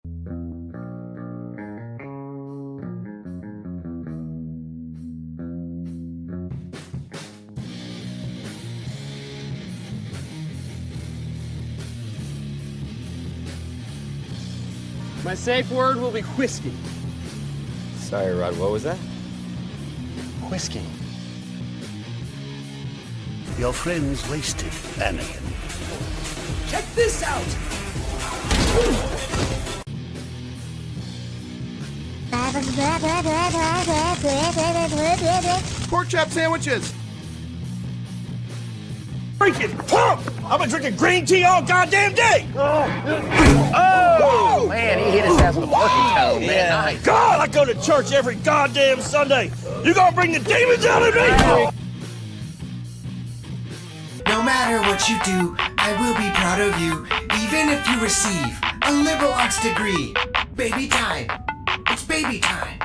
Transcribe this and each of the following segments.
My safe word will be whiskey. Sorry, Rod, what was that? Whiskey. Your friend's wasted, Anakin. Check this out! Pork chop sandwiches! Freaking pump! I've been drinking green tea all goddamn day! Oh, man, he hit his ass with a parking cone, man. Nice. God, I go to church every goddamn Sunday. You gonna bring the demons out of me? No matter what you do, I will be proud of you, even if you receive a liberal arts degree. Baby time. It's baby time.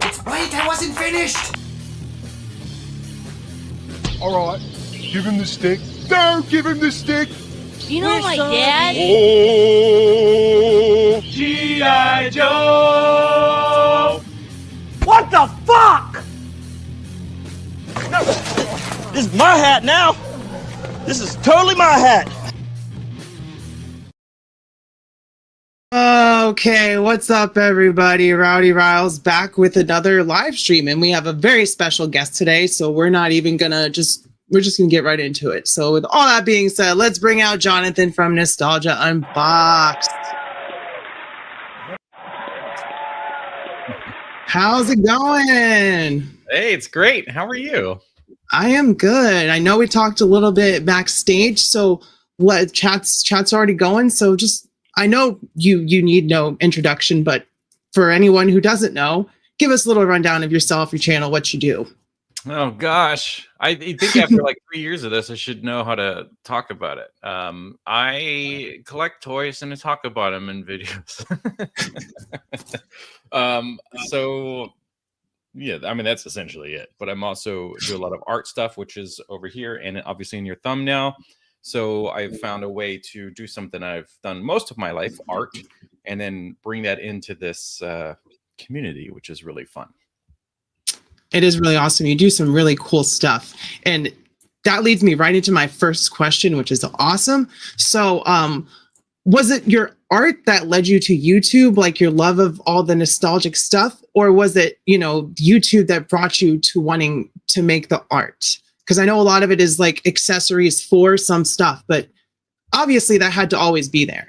It's wait, I wasn't finished. All right, give him the stick. Don't give him the stick. You know my dad? Oh, G.I. Joe! What the fuck? No, this is my hat now. This is totally my hat. Okay, what's up, everybody? Rowdy Riles back with another live stream, and we have a very special guest today. So we're not even gonna we're just gonna get right into it. So with all that being said, let's bring out Jonathan from Nostalgia Unboxed. How's it going? Hey, it's great. How are you? I am good. I know we talked a little bit backstage, so what chat's already going. So just I know you need no introduction, but for anyone who doesn't know, give us a little rundown of yourself, your channel, what you do. Oh gosh, I think after like 3 years of this, I should know how to talk about it. I collect toys and I talk about them in videos. So yeah, I mean that's essentially it. But I'm also do a lot of art stuff, which is over here and obviously in your thumbnail. So I've found a way to do something I've done most of my life, art, and then bring that into this community, which is really fun. It is really awesome. You do some really cool stuff. And that leads me right into my first question, which is awesome. So was it your art that led you to YouTube, like your love of all the nostalgic stuff? Or was it, YouTube that brought you to wanting to make the art? Because I know a lot of it is like accessories for some stuff, but obviously that had to always be there.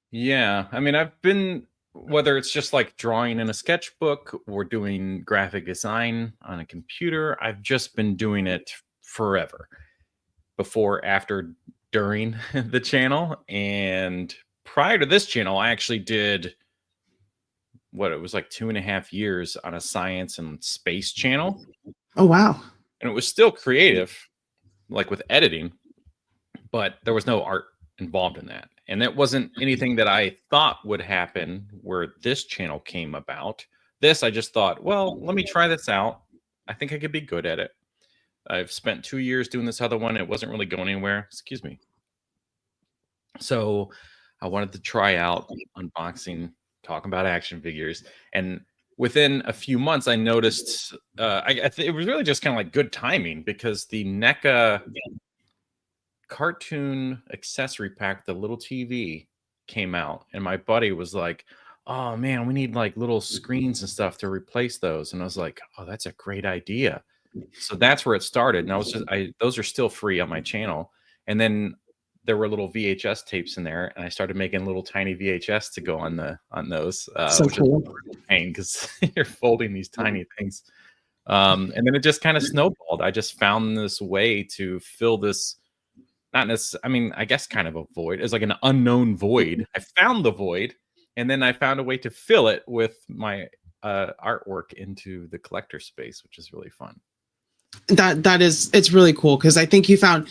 Yeah, I mean, I've been, whether it's just like drawing in a sketchbook or doing graphic design on a computer, I've just been doing it forever. Before, after, during the channel. And prior to this channel, I actually did it was like 2.5 years on a science and space channel. Oh, wow. And it was still creative, like with editing, but there was no art involved in that. And that wasn't anything that I thought would happen where this channel came about. This, I just thought, well, let me try this out. I think I could be good at it. I've spent 2 years doing this other one. It wasn't really going anywhere. Excuse me. So I wanted to try out unboxing, talking about action figures. And within a few months, I noticed it was really just kind of like good timing because the NECA cartoon accessory pack, the little TV, came out, and my buddy was like, "Oh man, we need like little screens and stuff to replace those." And I was like, "Oh, that's a great idea." So that's where it started. And I was just, those are still free on my channel. And then there were little VHS tapes in there, and I started making little tiny VHS to go on those. So which cool. is pain because you're folding these tiny things. And then it just kind of snowballed. I just found this way to fill this, not necessarily, I mean, I guess kind of a void. It's like an unknown void. I found the void, and then I found a way to fill it with my artwork into the collector space, which is really fun. It's really cool because I think you found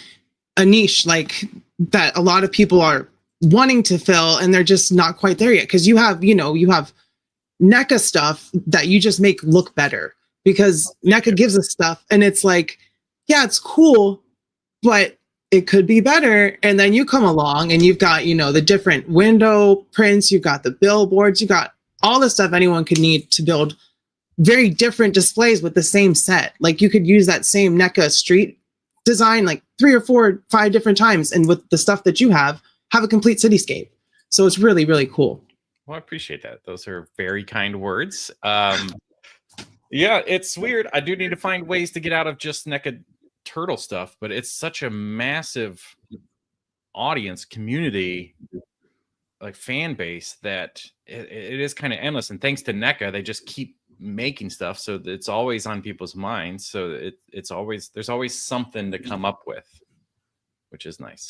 a niche like that a lot of people are wanting to fill, and they're just not quite there yet. Because you have NECA stuff that you just make look better, because NECA gives us stuff and it's like, yeah, it's cool, but it could be better. And then you come along and you've got, the different window prints, you've got the billboards, you've got all the stuff anyone could need to build very different displays with the same set. Like you could use that same NECA street design like 3 or 4 or 5 different times. And with the stuff that you have a complete cityscape. So it's really, really cool. Well, I appreciate that. Those are very kind words. Yeah, it's weird. I do need to find ways to get out of just NECA turtle stuff, but it's such a massive audience, community, like fan base that it is kind of endless. And thanks to NECA, they just keep making stuff, so it's always on people's minds. So there's always something to come up with, which is nice.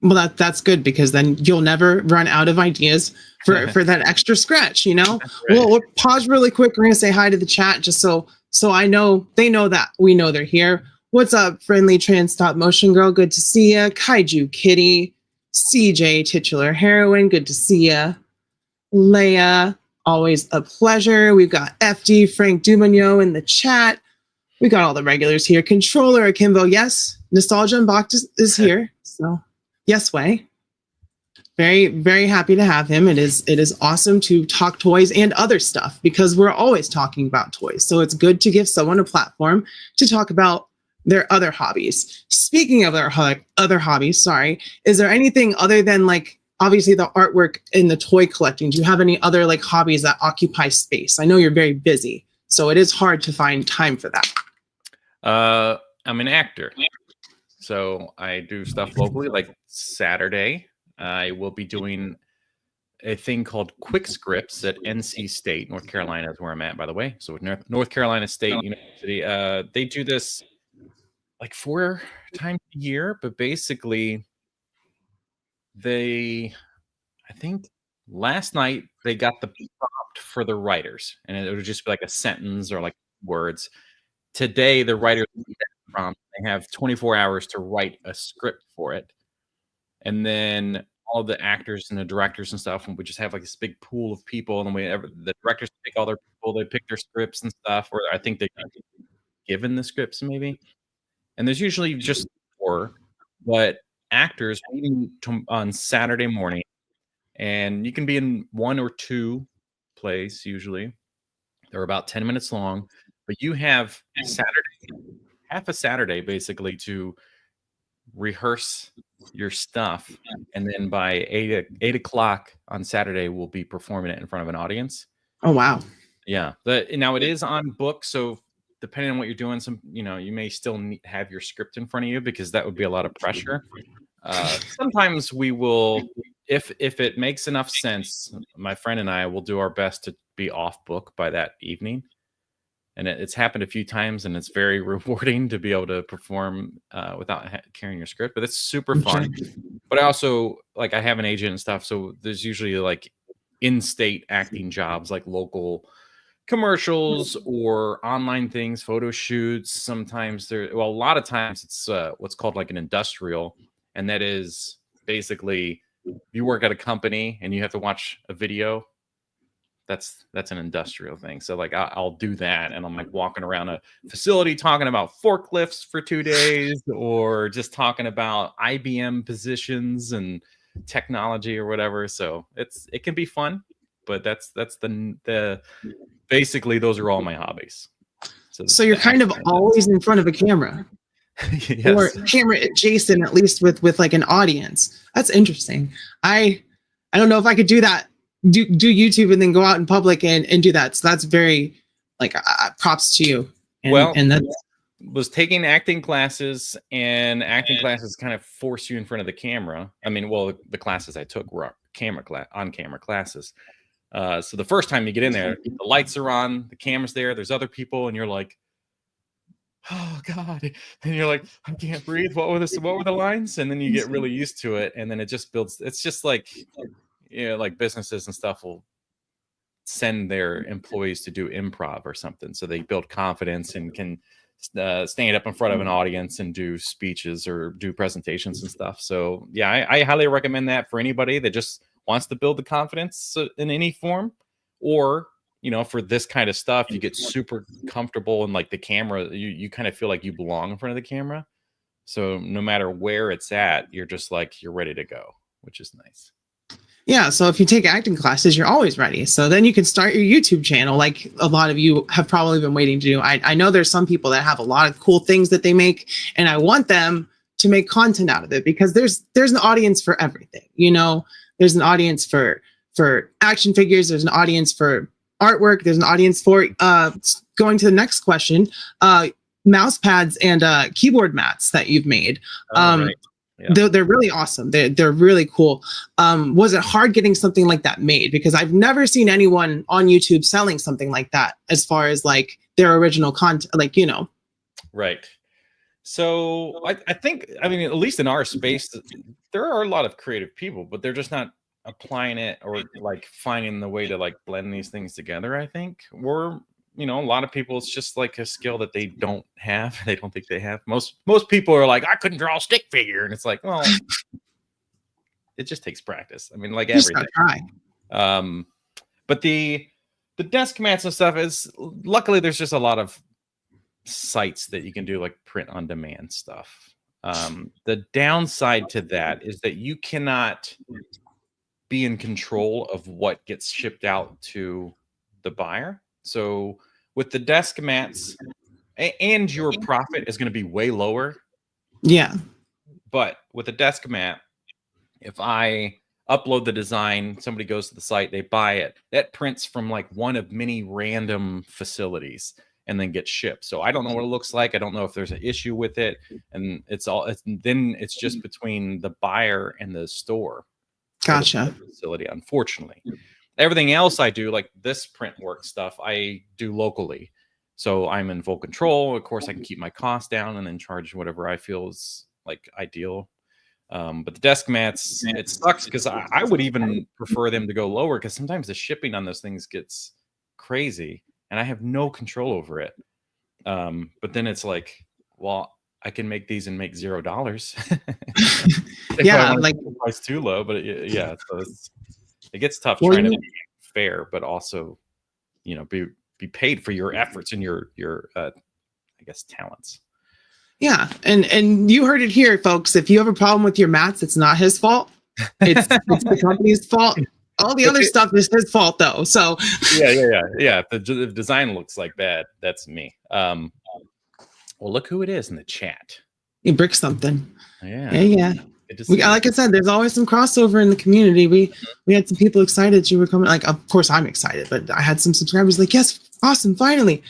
Well, that's good, because then you'll never run out of ideas for that extra scratch, Right. We'll pause really quick. We're gonna say hi to the chat just so I know they know that we know they're here. What's up, friendly trans stop motion girl? Good to see ya. Kaiju Kitty, CJ titular heroine. Good to see ya. Leia, always a pleasure. We've got FD Frank Dumagno in the chat. We got all the regulars here. Controller Akimbo, yes. Nostalgia Unboxed is here. So yes, way. Very, very happy to have him. It is awesome to talk toys and other stuff, because we're always talking about toys. So it's good to give someone a platform to talk about their other hobbies. Speaking of their other hobbies, is there anything other than like obviously the artwork and the toy collecting? Do you have any other like hobbies that occupy space? I know you're very busy, so it is hard to find time for that. I'm an actor. So I do stuff locally. Like Saturday, I will be doing a thing called Quick Scripts at NC State, North Carolina is where I'm at, by the way. So North Carolina State University, they do this like 4 times a year, but basically I think last night they got the prompt for the writers, and it would just be like a sentence or like words. Today, the writers prompt. They have 24 hours to write a script for it. And then all the actors and the directors and stuff, and we just have like this big pool of people, and the directors pick all their people, they pick their scripts and stuff, or I think they get given the scripts maybe. And there's usually just 4, but actors meeting on Saturday morning, and you can be in 1 or 2 plays usually. They're about 10 minutes long, but you have half a Saturday basically to rehearse your stuff, and then by 8 o'clock on Saturday we'll be performing it in front of an audience. Oh wow. Yeah, now it is on book, so depending on what you're doing, you may still have your script in front of you, because that would be a lot of pressure. Sometimes we will, if it makes enough sense, my friend and I will do our best to be off book by that evening. And it's happened a few times, and it's very rewarding to be able to perform without carrying your script. But it's super fun. But I also, like, I have an agent and stuff, so there's usually like in-state acting jobs, like local commercials or online things, photo shoots. Sometimes a lot of times it's what's called like an industrial, and that is basically you work at a company and you have to watch a video. That's an industrial thing. So like I'll do that, and I'm like walking around a facility talking about forklifts for 2 days, or just talking about IBM positions and technology or whatever. So it can be fun, but that's the basically those are all my hobbies. So you're kind of always in front of a camera. Yes. Or camera adjacent, at least with like an audience. That's interesting. I don't know if I could do that. Do YouTube and then go out in public and do that. So that's very like props to you. And that's was taking acting classes, and acting classes kind of force you in front of the camera. I mean, well, the classes I took were on camera classes. So the first time you get in there, the lights are on, the camera's there, there's other people, and you're like, oh God. And you're like, I can't breathe. What were the lines? And then you get really used to it, and then it just builds. It's just like, like businesses and stuff will send their employees to do improv or something, so they build confidence and can stand up in front of an audience and do speeches or do presentations and stuff. So yeah, I highly recommend that for anybody that just wants to build the confidence in any form, or for this kind of stuff, you get super comfortable in like the camera. You kind of feel like you belong in front of the camera. So no matter where it's at, you're just like, you're ready to go, which is nice. Yeah, so if you take acting classes, you're always ready. So then you can start your YouTube channel like a lot of you have probably been waiting to do. I know there's some people that have a lot of cool things that they make, and I want them to make content out of it because there's an audience for everything. You know, there's an audience for action figures, there's an audience for artwork, there's an audience for going to the next question, mouse pads and keyboard mats that you've made. Right. Yeah. They're really awesome. They're really cool. Was it hard getting something like that made? Because I've never seen anyone on YouTube selling something like that as far as like their original content, like, you know. Right. So I think, I mean, at least in our space, there are a lot of creative people, but they're just not applying it or like finding the way to like blend these things together. I think we're, you know, a lot of people, it's just like a skill that they don't have. They don't think they have. Most people are like, I couldn't draw a stick figure. And it's like, well, it just takes practice. I mean, like everything. But the desk mats and stuff is, luckily there's just a lot of sites that you can do like print on demand stuff. The downside to that is that you cannot be in control of what gets shipped out to the buyer. So with the desk mats, and your profit is going to be way lower. Yeah. But with a desk mat, if I upload the design, somebody goes to the site, they buy it, that prints from like one of many random facilities and then gets shipped. So I don't know what it looks like. I don't know if there's an issue with it. And then it's just between the buyer and the store. Gotcha. Facility, unfortunately. Everything else I do, like this print work stuff, I do locally. So I'm in full control. Of course, I can keep my costs down and then charge whatever I feel is like ideal. But the desk mats, it sucks because I would even prefer them to go lower because sometimes the shipping on those things gets crazy and I have no control over it. But then it's like, well, I can make these and make $0. Yeah, like price too low, but yeah, so it gets tough trying to be fair, but also, you know, be paid for your efforts and your I guess talents. Yeah, and you heard it here, folks. If you have a problem with your mats, it's not his fault. It's the company's fault. All the other stuff is his fault, though. So yeah. If the design looks like that, that's me. Well, look who it is in the chat. You brick something. Yeah. Like I said, there's always some crossover in the community. We had some people excited that you were coming. Like, of course, I'm excited, but I had some subscribers like, yes, awesome, finally.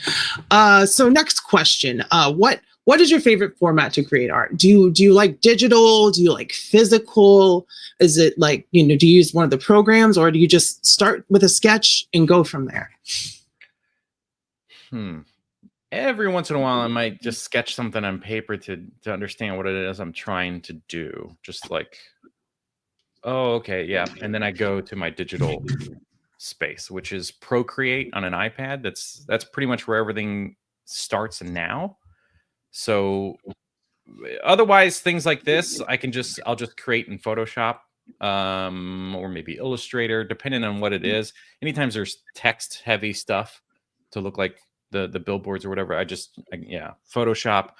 So next question. What is your favorite format to create art? Do you like digital? Do you like physical? Is it like, you know, do you use one of the programs or do you just start with a sketch and go from there? Every once in a while, I might just sketch something on paper to understand what it is I'm trying to do. Just like, oh, okay, yeah. And then I go to my digital space, which is Procreate on an iPad. That's pretty much where everything starts now. So otherwise, things like this, I'll just create in Photoshop or maybe Illustrator, depending on what it is. Anytime there's text heavy stuff to look like the billboards or whatever, Photoshop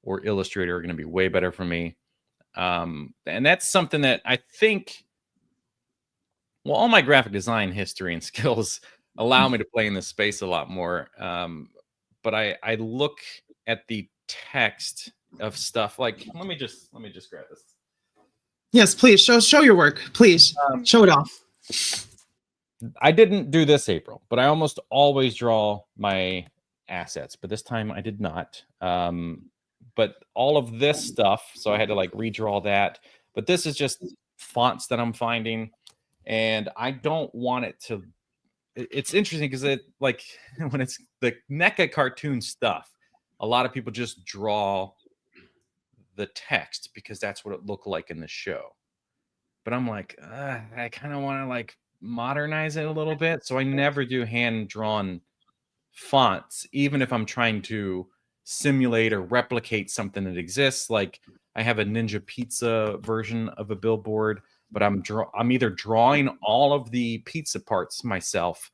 or Illustrator are going to be way better for me. And that's something that I think, well, all my graphic design history and skills allow me to play in this space a lot more. But I look at the text of stuff like, let me just grab this. Yes, please show your work. Please show it off. I didn't do this April, but I almost always draw my assets, but this time I did not. But all of this stuff, so I had to like redraw that. But this is just fonts that I'm finding, and I don't want it to. It's interesting because it, like, when it's the NECA cartoon stuff, a lot of people just draw the text because that's what it looked like in the show. But I'm like, I kind of want to like modernize it a little bit, so I never do hand-drawn fonts, even if I'm trying to simulate or replicate something that exists. Like, I have a Ninja Pizza version of a billboard, but I'm either drawing all of the pizza parts myself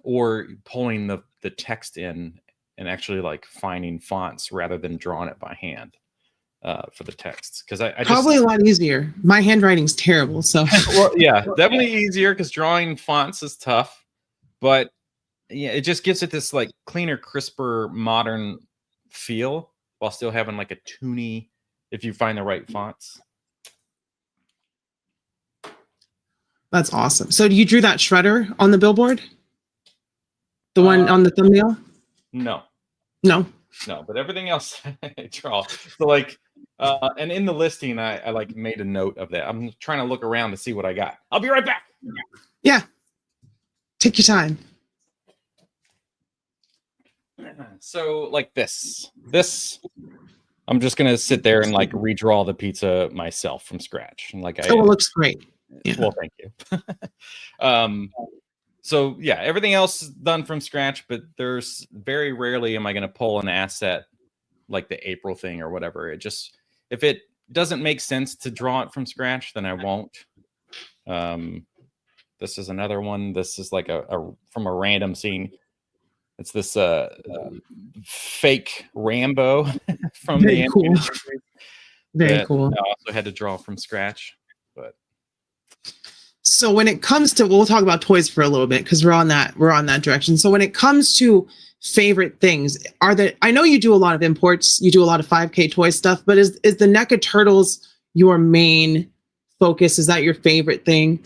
or pulling the text in and actually like finding fonts rather than drawing it by hand. for the texts, because I Probably a lot easier. My handwriting's terrible, so well, yeah, definitely easier because drawing fonts is tough, but yeah, it just gives it this like cleaner, crisper, modern feel while still having like a toony, if you find the right fonts. that's awesome. So you drew that shredder on the billboard? The one on the thumbnail? No, No. but everything else I draw. So like, and in the listing, I like made a note of that. I'm trying to look around to see what I got. I'll be right back. Yeah. Take your time. So like this, I'm just gonna sit there and like redraw the pizza myself from scratch. And like, It looks great. Yeah. Well, thank you. So yeah, everything else is done from scratch, but there's very rarely am I gonna pull an asset like the April thing or whatever. It just, if it doesn't make sense to draw it from scratch, then I won't. This is another one. This is like a from a random scene. It's this fake Rambo from Very the cool. animated series Very cool. I also had to draw from scratch. But So when it comes to, we'll talk about toys for a little bit because we're on that direction. So when it comes to favorite things, I know you do a lot of imports, you do a lot of 5K toy stuff, but is the NECA Turtles your main focus? Is that your favorite thing?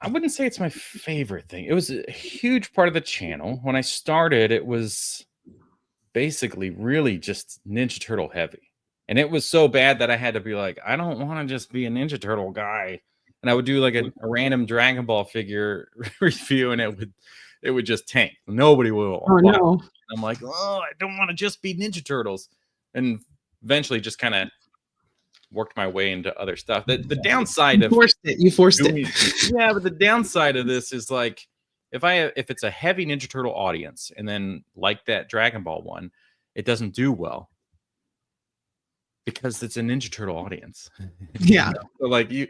I wouldn't say it's my favorite thing. It was a huge part of the channel. When I started, it was basically really just Ninja Turtle heavy. And it was so bad that I had to be like, I don't want to just be a Ninja Turtle guy. And I would do like a random Dragon Ball figure review, and it would just tank. Nobody will. Oh no. I'm like, oh, I don't want to just be Ninja Turtles. And eventually just kind of worked my way into other stuff. The downside of you forced it. Yeah, but the downside of this is like, if it's a heavy Ninja Turtle audience, and then like that Dragon Ball one, it doesn't do well because it's a Ninja Turtle audience. Yeah. So like you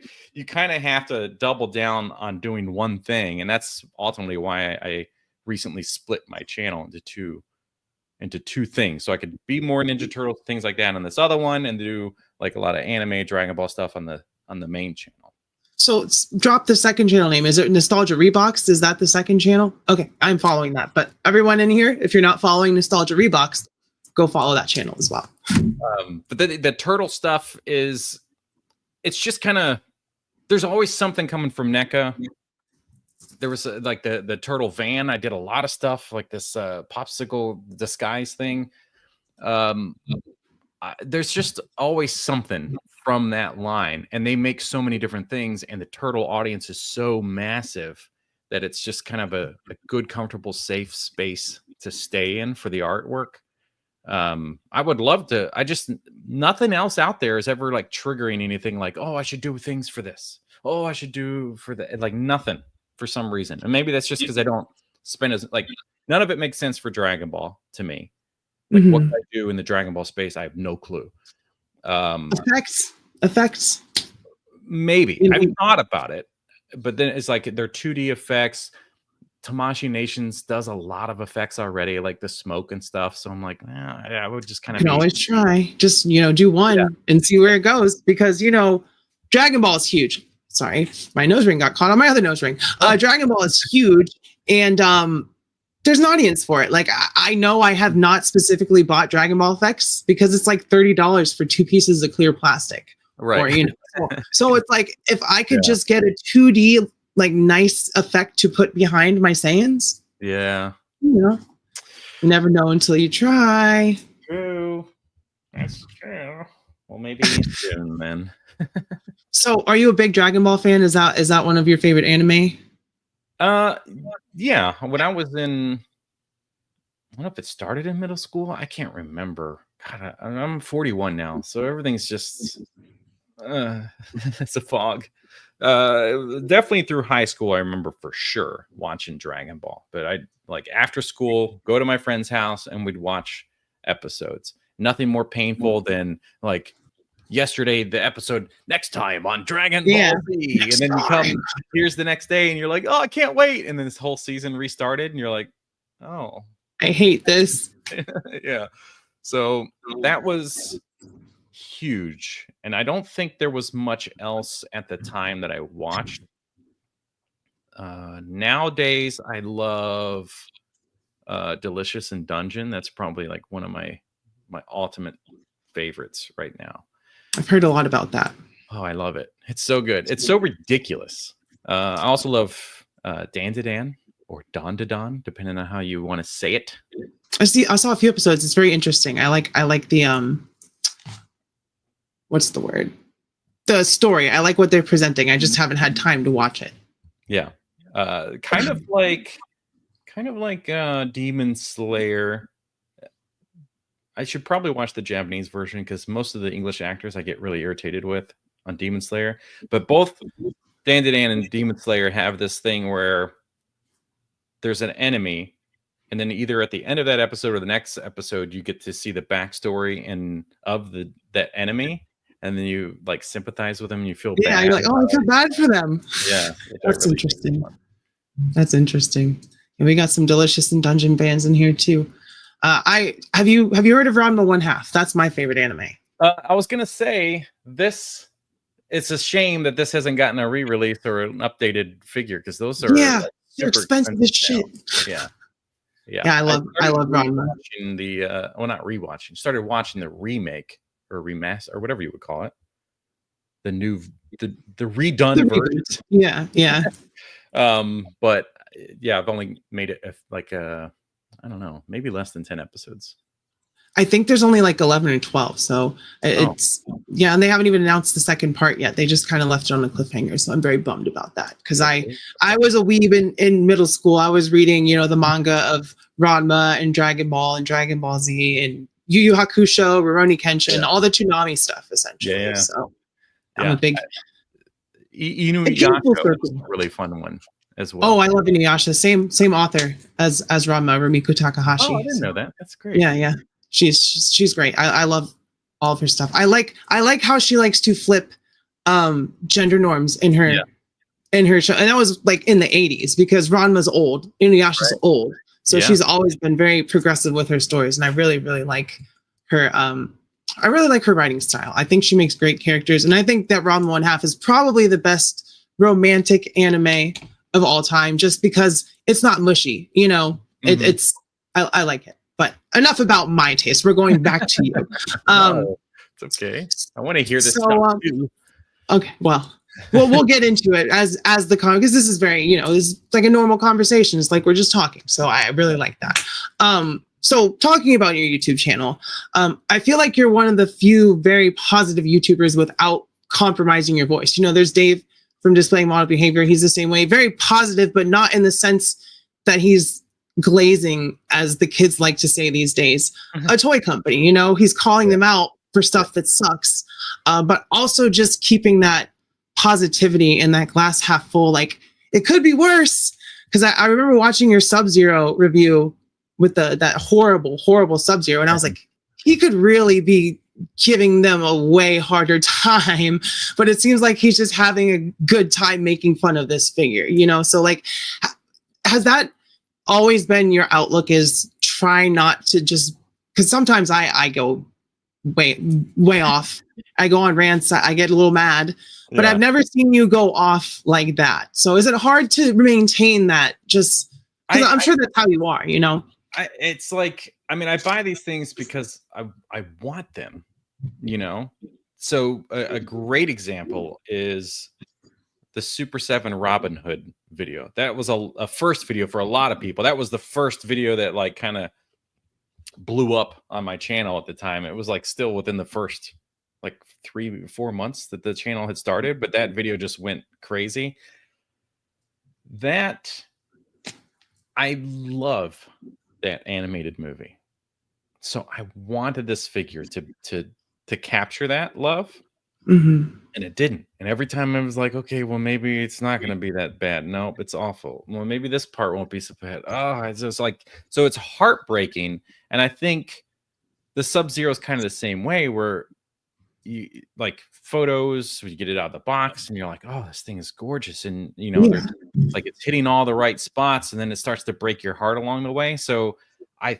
kind of have to double down on doing one thing, and that's ultimately why I recently split my channel into two things, so I could be more Ninja Turtles, things like that on this other one, and do like a lot of anime Dragon Ball stuff on the main channel. So drop the second channel name. Is it Nostalgia Reboxed? Is that the second channel? Okay, I'm following that. But everyone in here, if you're not following Nostalgia Reboxed, go follow that channel as well. But the turtle stuff it's just kind of, there's always something coming from NECA. There was like the turtle van. I did a lot of stuff like this popsicle disguise thing. There's just always something from that line, and they make so many different things, and the turtle audience is so massive that it's just kind of a good, comfortable, safe space to stay in for the artwork. I would love to. Nothing else out there is ever like triggering anything like, oh, I should do things for this. Oh, I should do for that. Like nothing for some reason. And maybe that's just because I don't spend as like, none of it makes sense for Dragon Ball to me. Like what can I do in the Dragon Ball space? I have no clue. Effects. Maybe I've thought about it, but then it's like they're 2D effects. Tamashii Nations does a lot of effects already, like the smoke and stuff. So I'm like, I would just kind of always try. Just do one and see where it goes, because Dragon Ball is huge. Sorry, my nose ring got caught on my other nose ring. Dragon Ball is huge, and there's an audience for it. Like I know I have not specifically bought Dragon Ball effects because it's like $30 for 2 pieces of clear plastic. Right. Or, so it's like if I could just get a 2D like nice effect to put behind my Saiyans. Yeah. You never know until you try. True. That's true. Well, maybe soon then. So are you a big Dragon Ball fan? Is that one of your favorite anime? Yeah. When I was in, I don't know if it started in middle school. I can't remember. God, I'm 41 now, so everything's just it's a fog. Definitely through high school, I remember for sure watching Dragon Ball. But I like after school, go to my friend's house and we'd watch episodes. Nothing more painful than like yesterday, the episode next time on Dragon Ball Z. And then you come, here's the next day, and you're like, oh, I can't wait. And then this whole season restarted, and you're like, oh, I hate this. Yeah. So that was huge. And I don't think there was much else at the time that I watched. Nowadays, I love Delicious in Dungeon. That's probably like one of my ultimate favorites right now. I've heard a lot about that. Oh, I love it. It's so good. It's so ridiculous. I also love Dan to Dan or Don to Don, depending on how you want to say it. I saw a few episodes. It's very interesting. I like the what's the word? The story. I like what they're presenting. I just haven't had time to watch it. Yeah. Kind of like Demon Slayer. I should probably watch the Japanese version because most of the English actors I get really irritated with on Demon Slayer. But both Dan to Dan and Demon Slayer have this thing where there's an enemy, and then either at the end of that episode or the next episode, you get to see the backstory of that enemy, and then you like sympathize with them. And you feel bad. You're like, oh, I feel bad for them. Yeah, that's really interesting. That's interesting. And we got some Delicious in Dungeon fans in here too. Have you heard of Ranma 1/2? That's my favorite anime. I was gonna say this. It's a shame that this hasn't gotten a re-release or an updated figure because those are they're expensive as shit. Yeah. I love Ranma. Watching not rewatching. Started watching the remake or remaster or whatever you would call it. The redone version. Yeah. But yeah, I've only made it I don't know, maybe less than 10 episodes. I think there's only like 11 or 12. So it's, and they haven't even announced the second part yet. They just kind of left it on a cliffhanger. So I'm very bummed about that because I was a weeb in middle school. I was reading, the manga of Ranma and Dragon Ball and Dragon Ball Z and Yu Yu Hakusho, Rurouni Kenshin, all the Toonami stuff essentially. Yeah. So I'm a big Inuyasha is a really fun one as well. Oh, I love Inuyasha. Same author as Ranma, Rumiko Takahashi. Oh, I didn't know that. That's great. Yeah. She's great. I love all of her stuff. I like how she likes to flip gender norms in her show. And that was like in the 80s because Ranma's old, Inuyasha's old. So she's always been very progressive with her stories. And I really, really like her I really like her writing style. I think she makes great characters. And I think that Ranma 1/2 is probably the best romantic anime of all time just because it's not mushy, it's I like it. But enough about my taste. We're going back to you. No, it's okay. I want to hear this stuff too. Okay, well, we'll get into it as the because this is very, this is like a normal conversation. It's like we're just talking. So I really like that. So talking about your YouTube channel, I feel like you're one of the few very positive YouTubers without compromising your voice. There's Dave from Displaying Model Behavior. He's the same way, very positive, but not in the sense that he's glazing, as the kids like to say these days, a toy company. He's calling them out for stuff that sucks, but also just keeping that positivity and that glass half full. Like it could be worse. Because I remember watching your Sub-Zero review with that horrible Sub-Zero, and I was like, he could really be giving them a way harder time, but it seems like he's just having a good time making fun of this figure. So like, has that always been your outlook, is try not to just, because sometimes I go way off. I go on rants. I get a little mad, but I've never seen you go off like that. So is it hard to maintain that? Just because I'm sure that's how you are, It's like, I buy these things because I want them, So a great example is the Super 7 Robin Hood video. That was a first video for a lot of people. That was the first video that like kind of blew up on my channel at the time. It was like still within the first like 3-4 months that the channel had started, but that video just went crazy. That I love that animated movie. So I wanted this figure to capture that love. Mm-hmm. And it didn't. And every time I was like, okay, well, maybe it's not going to be that bad. Nope, it's awful. Well, maybe this part won't be so bad. Oh, it's just like, so it's heartbreaking. And I think the Sub-Zero is kind of the same way, where you like photos, you get it out of the box and you're like, oh, this thing is gorgeous. And, like it's hitting all the right spots. And then it starts to break your heart along the way. So I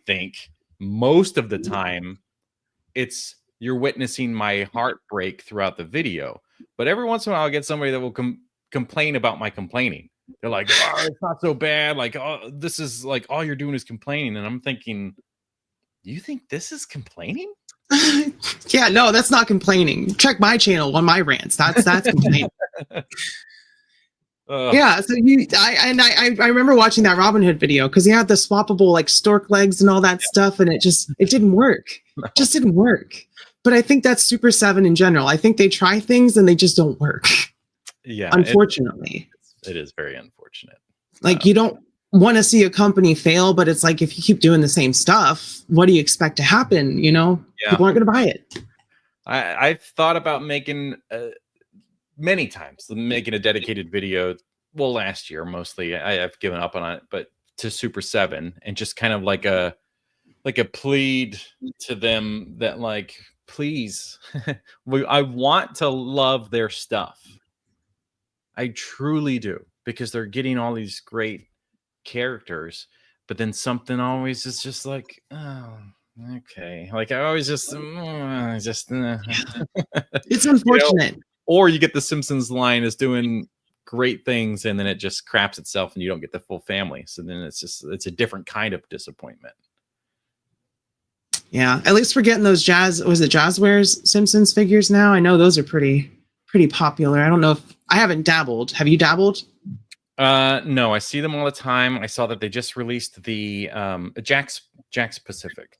think most of the time it's you're witnessing my heartbreak throughout the video. But every once in a while I'll get somebody that will complain about my complaining. They're like, oh, it's not so bad. Like, oh, this is like all you're doing is complaining. And I'm thinking, you think this is complaining? Yeah, no, that's not complaining. Check my channel on my rants. That's complaining. Yeah, so I remember watching that Robin Hood video because he had the swappable like stork legs and all that stuff, and it didn't work. It just didn't work. But I think that's Super 7 in general. I think they try things and they just don't work. Yeah, unfortunately, it is very unfortunate. Like you don't want to see a company fail, but it's like if you keep doing the same stuff, what do you expect to happen? You know, people aren't going to buy it. I've thought about making many times making a dedicated video. Well, last year mostly. I've given up on it, but to Super 7 and just kind of like a plead to them that like, please, I want to love their stuff. I truly do, because they're getting all these great characters, but then something always is just like, oh, okay. Like I always just it's unfortunate. You know? Or you get the Simpsons line is doing great things and then it just craps itself and you don't get the full family. So then it's a different kind of disappointment. Yeah, at least we're getting those Jazzwares Simpsons figures now. I know those are pretty popular. I don't know if I haven't dabbled. Have you dabbled? No, I see them all the time. I saw that they just released the Jack's Pacific.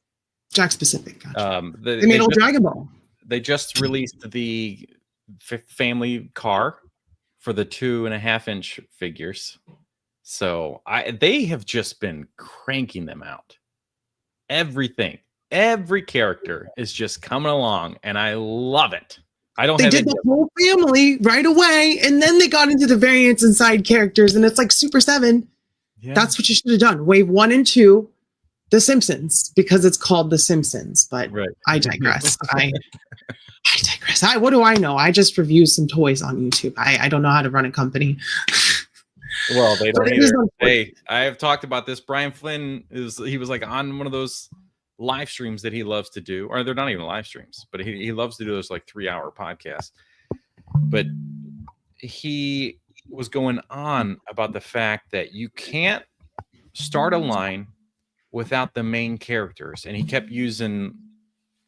Jack's Pacific. Gotcha. They made old Dragon Ball. They just released the family car for the 2.5-inch figures. So they have just been cranking them out. Every character is just coming along, and I love it. They did the whole family right away, and then they got into the variants and side characters, and it's like Super 7. Yeah. That's what you should have done. Wave 1 and 2, The Simpsons, because it's called The Simpsons. But I digress. I digress. What do I know? I just review some toys on YouTube. I don't know how to run a company. Well, they don't either. Hey, I have talked about this. Brian Flynn he was like on one of those live streams that he loves to do, or they're not even live streams, but he loves to do those like 3-hour podcasts. But he was going on about the fact that you can't start a line without the main characters, and he kept using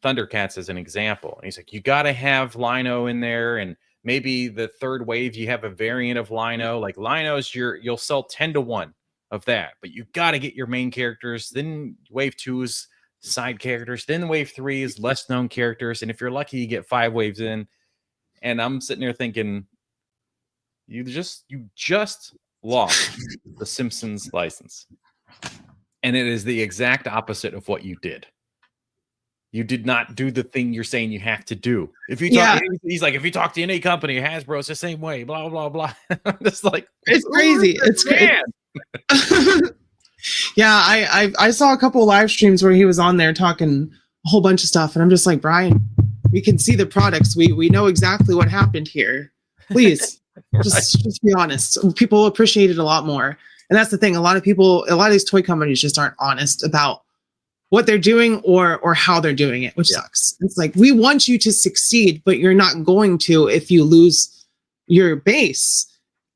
Thundercats as an example. And he's like, you got to have Lino in there, and maybe the third wave you have a variant of Lino. Like Lino's you'll sell 10 to 1 of that, but you got to get your main characters. Then wave 2 is side characters, then wave 3 is less known characters, and if you're lucky you get 5 waves in. And I'm sitting there thinking, you just lost the Simpsons license, and it is the exact opposite of what you did. You did not do the thing you're saying you have to do. If you talk, he's like, if you talk to any company, Hasbro, it's the same way, blah blah blah. I'm just like, it's crazy. It's crazy. Yeah, I saw a couple of live streams where he was on there talking a whole bunch of stuff, and I'm just like, Brian, we can see the products. We know exactly what happened here. Please, just be honest. People appreciate it a lot more, and that's the thing. A lot of these toy companies just aren't honest about what they're doing or how they're doing it, which sucks. It's like, we want you to succeed, but you're not going to if you lose your base.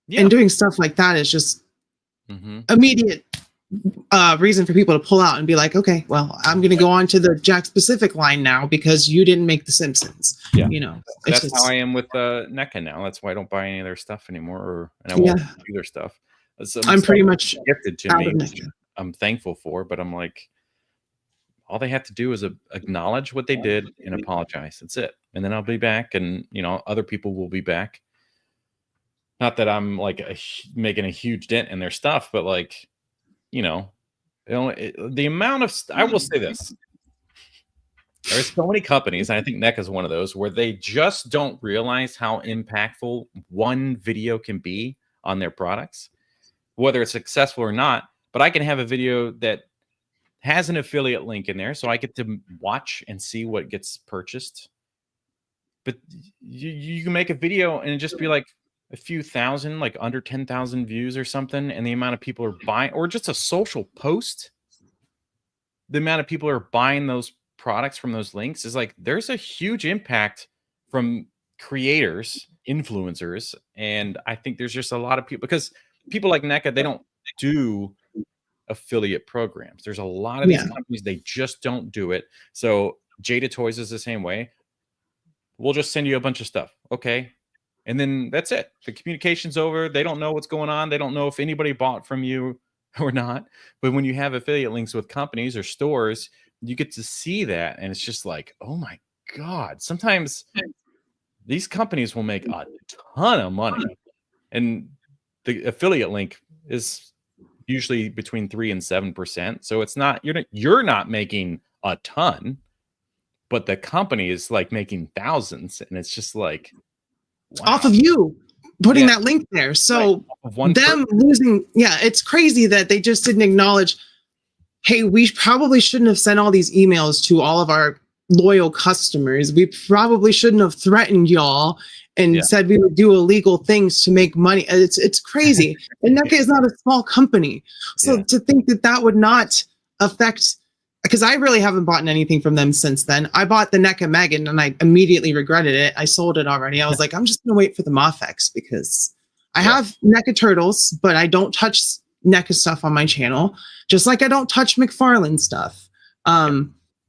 Yeah. And doing stuff like that is just immediate reason for people to pull out and be like, okay, well, I'm going to go on to the Jack's Pacific line now because you didn't make the Simpsons. Yeah. You know, that's how I am with NECA now. That's why I don't buy any of their stuff anymore, and I won't do their stuff. I'm pretty much gifted to me, which I'm thankful for, but I'm like, all they have to do is acknowledge what they did and apologize. That's it. And then I'll be back, and other people will be back. Not that I'm like making a huge dent in their stuff, but like, the amount of I will say this. There's so many companies, and I think NECA is one of those, where they just don't realize how impactful one video can be on their products, whether it's successful or not. But I can have a video that has an affiliate link in there, so I get to watch and see what gets purchased. But you can make a video and just be like a few thousand, like under 10,000 views or something, and the amount of people are buying, or just a social post, the amount of people who are buying those products from those links is like there's a huge impact from creators, influencers, and I think there's just a lot of people because people like NECA, they don't do affiliate programs. There's a lot of these companies, they just don't do it. So Jada Toys is the same way. We'll just send you a bunch of stuff. Okay. And then that's it. The communication's over. They don't know what's going on. They don't know if anybody bought from you or not. But when you have affiliate links with companies or stores, you get to see that. And it's just like, oh my God. Sometimes these companies will make a ton of money. And the affiliate link is usually between 3 and 7%. So it's not, you're not making a ton, but the company is like making thousands. And it's just like, wow. Off of you putting that link there. So them losing, it's crazy that they just didn't acknowledge, hey, we probably shouldn't have sent all these emails to all of our loyal customers. We probably shouldn't have threatened y'all and said we would do illegal things to make money. It's crazy. And NECA is not a small company. So to think that that would not affect, because I really haven't bought anything from them since then. I bought the NECA Megan and I immediately regretted it. I sold it already. I was like, I'm just going to wait for the Mofex because I have NECA Turtles, but I don't touch NECA stuff on my channel, just like I don't touch McFarlane stuff.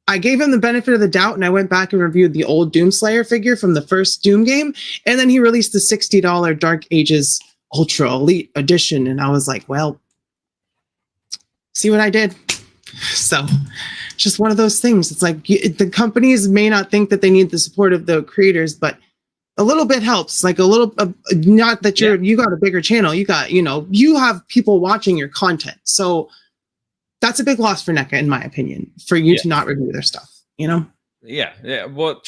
I gave him the benefit of the doubt and I went back and reviewed the old Doomslayer figure from the first Doom game. And then he released the $60 Dark Ages Ultra Elite Edition. And I was like, well, see what I did? So just one of those things. It's like the companies may not think that they need the support of the creators, but a little bit helps. Like a little, not that you got a bigger channel, you got, you have people watching your content. So that's a big loss for NECA, in my opinion, for you to not review their stuff, Yeah. Well,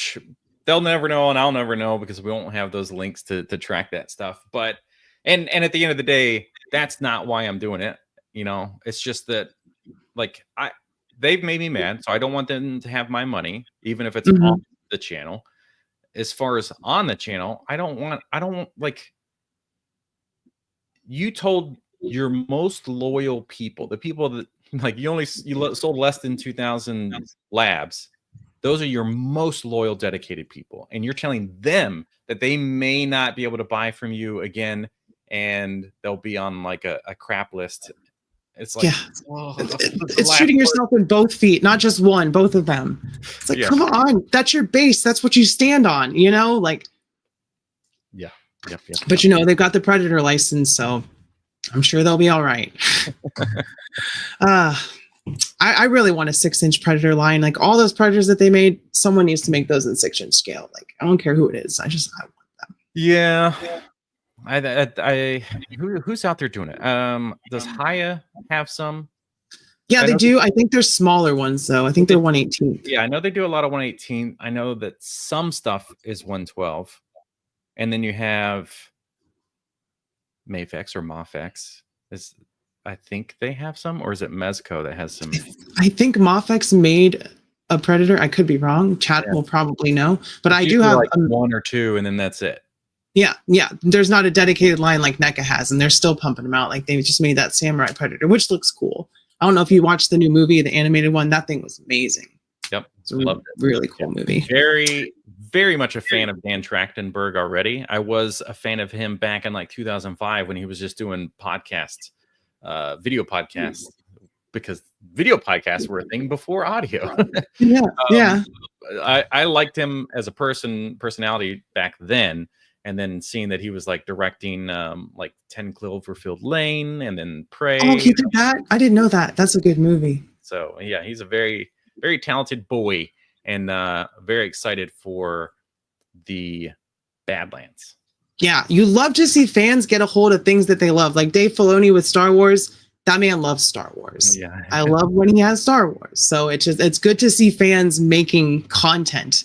they'll never know, and I'll never know because we won't have those links to track that stuff. But and at the end of the day, that's not why I'm doing it. It's just that like they've made me mad, so I don't want them to have my money, even if it's off the channel. As far as on the channel, I don't want like you told your most loyal people, the people that like you sold less than 2,000 labs. Those are your most loyal, dedicated people. And you're telling them that they may not be able to buy from you again. And they'll be on like a crap list. It's like, it's shooting yourself in both feet, not just one, both of them. It's like, come on, that's your base. That's what you stand on, like, but they've got the Predator license, so I'm sure they'll be all right. I really want a 6-inch Predator line. Like all those Predators that they made, someone needs to make those in 6-inch scale. Like I don't care who it is. I want them. Yeah. Who's out there doing it? Does Haya have some? Yeah, they do. I think they're smaller ones though. I think they're 1/18. Yeah, I know they do a lot of 1/18. I know that some stuff is 1/12. And then you have Mafex or Mofex. I think they have some, or is it Mezco that has some? I think Mofex made a Predator. I could be wrong. Chat will probably know, but I do have like one or two, and then that's it. Yeah. There's not a dedicated line like NECA has, and they're still pumping them out. Like they just made that Samurai Predator, which looks cool. I don't know if you watched the new movie, the animated one. That thing was amazing. Yep, it's a really cool movie. Very, very much a fan of Dan Trachtenberg already. I was a fan of him back in like 2005 when he was just doing podcasts. Video podcasts, because video podcasts were a thing before audio. I liked him as a personality back then, and then seeing that he was like directing like 10 Cloverfield Lane and then Prey. Oh, he did that? I didn't know that. That's a good movie. So yeah, he's a very, very talented boy, and very excited for the Badlands. Yeah, you love to see fans get a hold of things that they love. Like Dave Filoni with Star Wars. That man loves Star Wars. Yeah. I love when he has Star Wars. So it's good to see fans making content.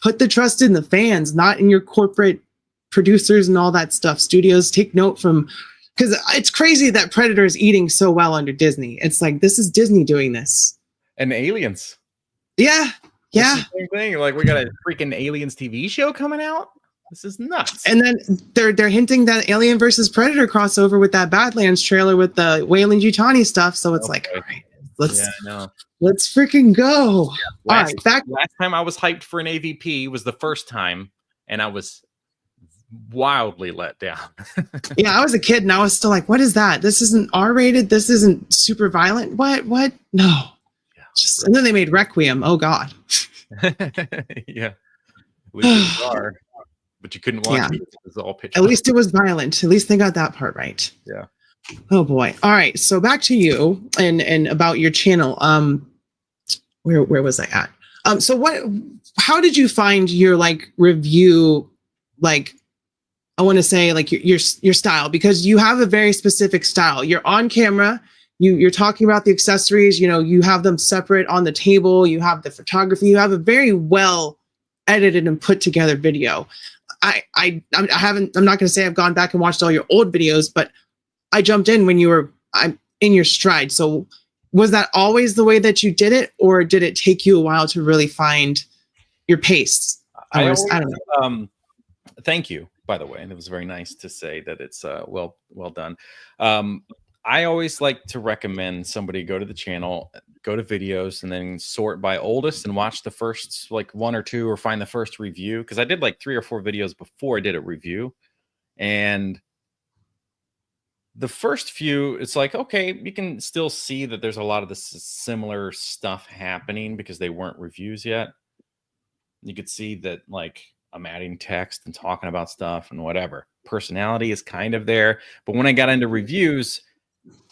Put the trust in the fans, not in your corporate producers and all that stuff. Studios, take note from, because it's crazy that Predator is eating so well under Disney. It's like, this is Disney doing this. And Aliens. Yeah. Same thing. Like, we got a freaking Aliens TV show coming out. This is nuts. And then they're hinting that Alien versus Predator crossover with that Badlands trailer with the Wayland Yutani stuff. So it's like, all right, Let's Yeah, I know. let's freaking go. All right, back. Last time I was hyped for an AVP was the first time, and I was wildly let down. Yeah, I was a kid and I was still like, what is that? This isn't R-rated. This isn't super violent. What? No. Just, and then they made Requiem. Oh God. Yeah. At least it was R, but you couldn't watch it. It was all pitch. At least it was violent. At least they got that part right. Yeah. Oh boy. All right. So back to you and about your channel. Where was I at? So how did you find your like review, like, I want to say like your style, because you have a very specific style. You're on camera, you're talking about the accessories, you have them separate on the table, you have the photography, you have a very well edited and put together video. I'm not going to say I've gone back and watched all your old videos, but I jumped in when you were in your stride. So was that always the way that you did it, or did it take you a while to really find your pace? I don't know. Thank you, by the way. And it was very nice to say that it's well done. I always like to recommend somebody go to the channel, go to videos, and then sort by oldest and watch the first like 1 or 2, or find the first review. Because I did like 3 or 4 videos before I did a review. And the first few, it's like, okay, you can still see that there's a lot of this similar stuff happening because they weren't reviews yet. You could see that like I'm adding text and talking about stuff and whatever. Personality is kind of there. But when I got into reviews,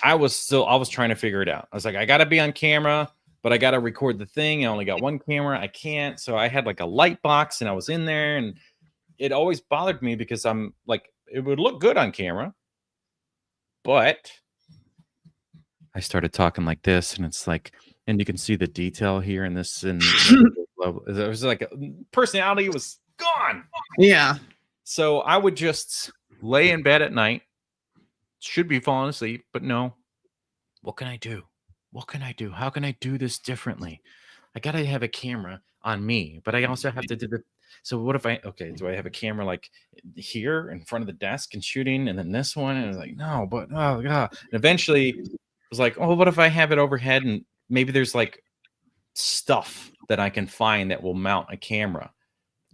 I was trying to figure it out. I was like, I got to be on camera, but I got to record the thing. I only got one camera. I can't. So I had like a light box and I was in there, and it always bothered me because I'm like, it would look good on camera, but I started talking like this, and it's like, and you can see the detail here in this. And it was like personality was gone. Yeah. So I would just lay in bed at night, should be falling asleep, but no. What can I do? What can I do? How can I do this differently? I got to have a camera on me, but I also have to do the. So what if do I have a camera like here in front of the desk and shooting, and then this one? And I was like, no, but oh God. And eventually it was like, oh, what if I have it overhead, and maybe there's like stuff that I can find that will mount a camera.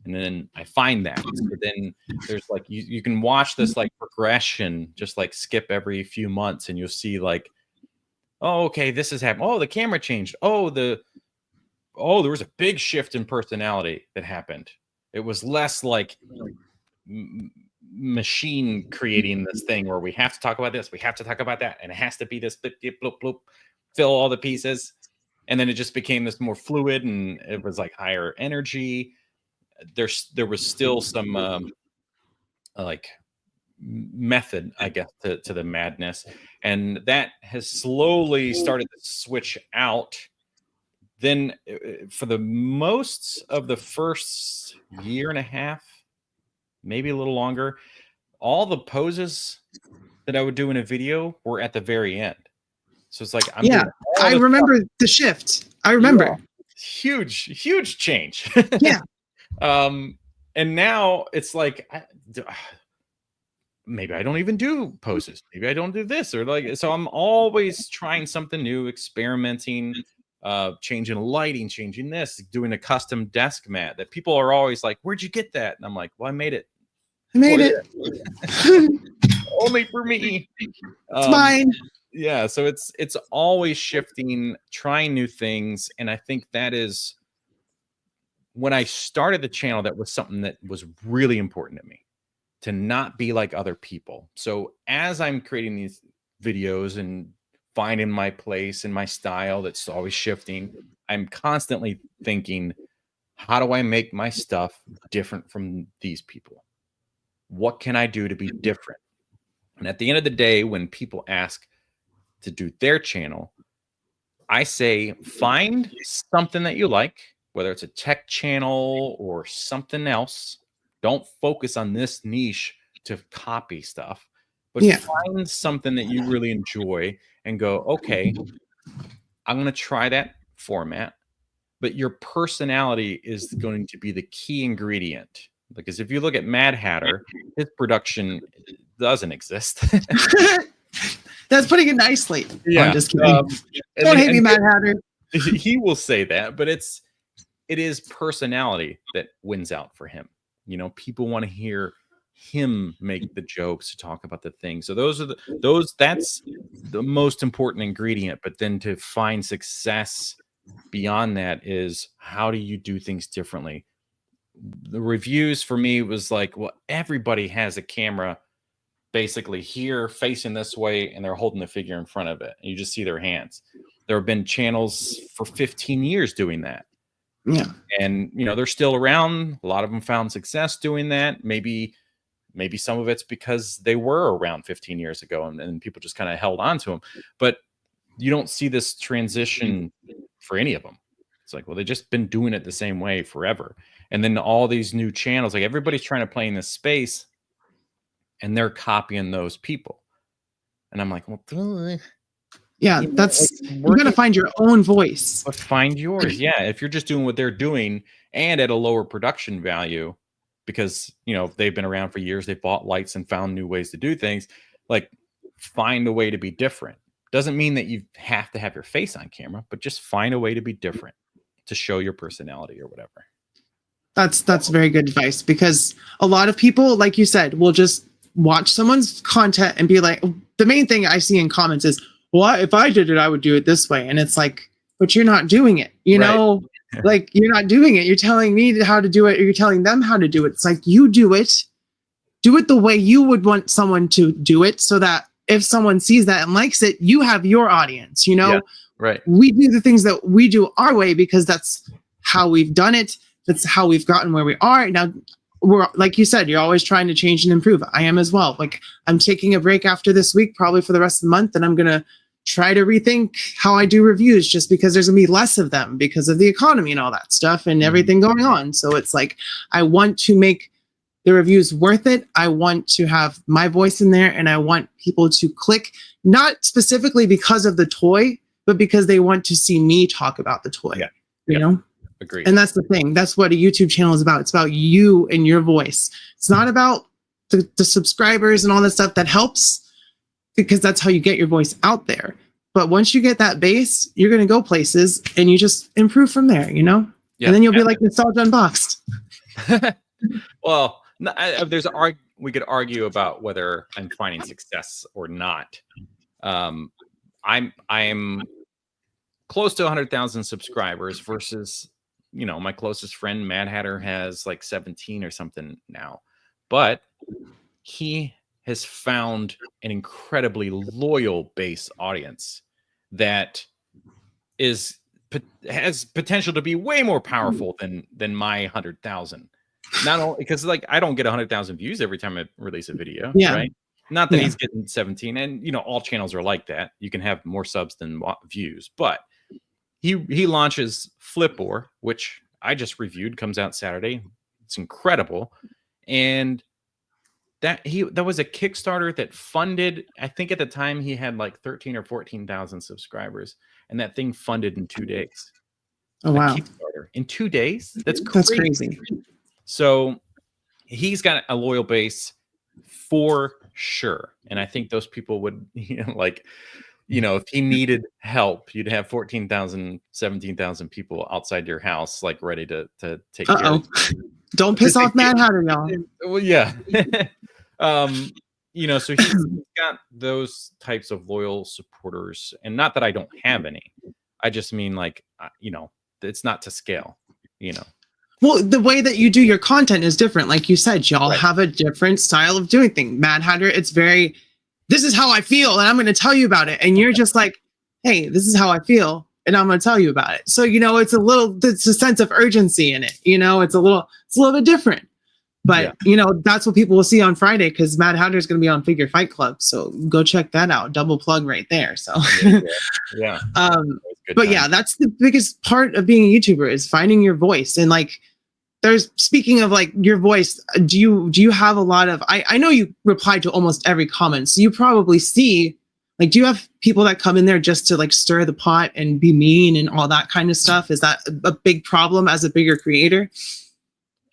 And then I find that. So then there's like, you can watch this like progression, just like skip every few months, and you'll see like, oh, okay, this has happened. Oh, the camera changed. Oh, there was a big shift in personality that happened. It was less like machine creating this thing where we have to talk about this, we have to talk about that, and it has to be this blip, blip, bloop, fill all the pieces. And then it just became this more fluid, and it was like higher energy. There was still some like method, I guess, to the madness, and that has slowly started to switch out. Then for the most of the first year and a half, maybe a little longer, all the poses that I would do in a video were at the very end. So it's like, I remember the shift. I remember. Yeah. Huge change. Yeah. And now it's like, maybe I don't even do poses. Maybe I don't do this, or like, so I'm always trying something new, experimenting, changing lighting, changing this, doing a custom desk mat that people are always like, where'd you get that? And I'm like, well, I made it. Only for me. It's mine. Yeah. So it's always shifting, trying new things. And I think that is, when I started the channel, that was something that was really important to me, to not be like other people. So as I'm creating these videos and finding my place and my style that's always shifting, I'm constantly thinking, how do I make my stuff different from these people? What can I do to be different? And at the end of the day, when people ask to do their channel, I say, find something that you like, whether it's a tech channel or something else. Don't focus on this niche to copy stuff, but find something that you really enjoy and go, okay, I'm going to try that format, but your personality is going to be the key ingredient. Because if you look at Mad Hatter, his production doesn't exist. That's putting it nicely. Yeah. I'm just kidding. And Don't then- hate me, Mad Hatter. He will say that, but it is personality that wins out for him. You know, people want to hear him make the jokes, to talk about the things. So that's the most important ingredient. But then to find success beyond that is, how do you do things differently? The reviews for me was like, well, everybody has a camera basically here facing this way, and they're holding the figure in front of it. And you just see their hands. There have been channels for 15 years doing that. Yeah. And, you know, they're still around. A lot of them found success doing that. Maybe some of it's because they were around 15 years ago and people just kind of held on to them. But you don't see this transition for any of them. It's like, well, they've just been doing it the same way forever. And then all these new channels, like everybody's trying to play in this space, and they're copying those people. And I'm like, well, yeah, you know, that's, like, you're going to find your own voice. but find yours. Yeah. If you're just doing what they're doing and at a lower production value, because, you know, they've been around for years, they bought lights and found new ways to do things, like, find a way to be different. Doesn't mean that you have to have your face on camera, but just find a way to be different, to show your personality or whatever. That's very good advice, because a lot of people, like you said, will just watch someone's content and be like, the main thing I see in comments is, well, if I did it, I would do it this way. And it's like, but you're not doing it, you know, like, you're not doing it. You're telling me how to do it, or you're telling them how to do it. It's like, you do it the way you would want someone to do it, so that if someone sees that and likes it, you have your audience, you know? Yeah, right. We do the things that we do our way because that's how we've done it. That's how we've gotten where we are. Now, we're, like you said, you're always trying to change and improve. I am as well. Like, I'm taking a break after this week, probably for the rest of the month, and I'm going to try to rethink how I do reviews, just because there's going to be less of them because of the economy and all that stuff and everything going on. So it's like, I want to make the reviews worth it. I want to have my voice in there, and I want people to click, not specifically because of the toy, but because they want to see me talk about the toy. Yeah. You know? Agreed. And that's the thing. That's what a YouTube channel is about. It's about you and your voice. It's not about the subscribers and all that stuff. That helps, because that's how you get your voice out there. But once you get that base, you're going to go places, and you just improve from there, you know? Yeah. And then you'll be like Nostalgia Unboxed. Well, we could argue about whether I'm finding success or not. I'm close to 100,000 subscribers versus, you know, my closest friend Mad Hatter has like 17 or something now, but he has found an incredibly loyal base audience that has potential to be way more powerful than my 100,000. Not only because, like, I don't get 100,000 views every time I release a video, right? Not that he's getting 17, and, you know, all channels are like that. You can have more subs than views, but he launches Flipboard, which I just reviewed, comes out Saturday. It's incredible. And that was a Kickstarter that funded, I think at the time he had like 13 or 14,000 subscribers, and that thing funded in 2 days. Oh, wow. Kickstarter in 2 days? That's crazy. So he's got a loyal base for sure. And I think those people would, you know, like, you know, if he needed help, you'd have 14,000, 17,000 people outside your house, like, ready to take care of you. Don't piss off Mad Hatter, y'all. Well, yeah. You know, so he's got those types of loyal supporters, and not that I don't have any. I just mean, like, you know, it's not to scale, you know. Well, the way that you do your content is different. Like you said, y'all have a different style of doing things. Mad Hatter, it's very, this is how I feel, and I'm going to tell you about it. And you're just like, hey, this is how I feel, and I'm going to tell you about it. So, you know, it's a sense of urgency in it. You know, it's a little bit different. But, you know, that's what people will see on Friday, because Mad Hatter is going to be on Figure Fight Club. So go check that out. Double plug right there. So, yeah. But yeah, that's the biggest part of being a YouTuber, is finding your voice. And like, speaking of like your voice, do you have a lot of, I know you reply to almost every comment, so you probably see, like, do you have people that come in there just to like stir the pot and be mean and all that kind of stuff? Is that a big problem as a bigger creator?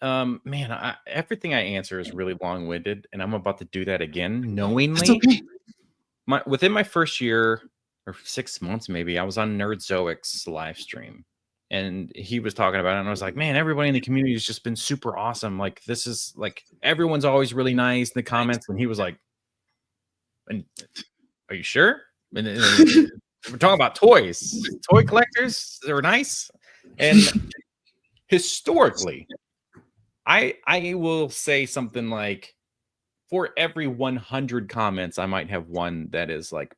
Man, everything I answer is really long-winded, and I'm about to do that again knowingly. That's okay. within my first year or 6 months, maybe, I was on Nerdzoic's live stream, and he was talking about it, and I was like, man, everybody in the community has just been super awesome. Like, this is like, everyone's always really nice in the comments. And he was like, and are you sure? And we're talking about toys. Toy collectors, they're nice. And historically, I will say something like, for every 100 comments, I might have one that is like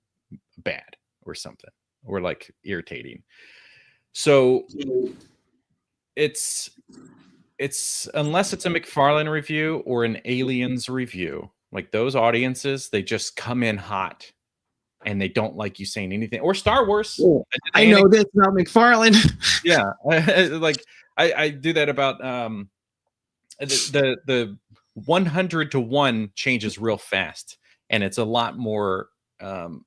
bad or something, or like irritating. So it's unless it's a McFarlane review or an Aliens review, like those audiences, they just come in hot and they don't like you saying anything. Or Star Wars. I know this about McFarlane. Yeah. Like I do that about the 100 to 1 changes real fast, and it's a lot more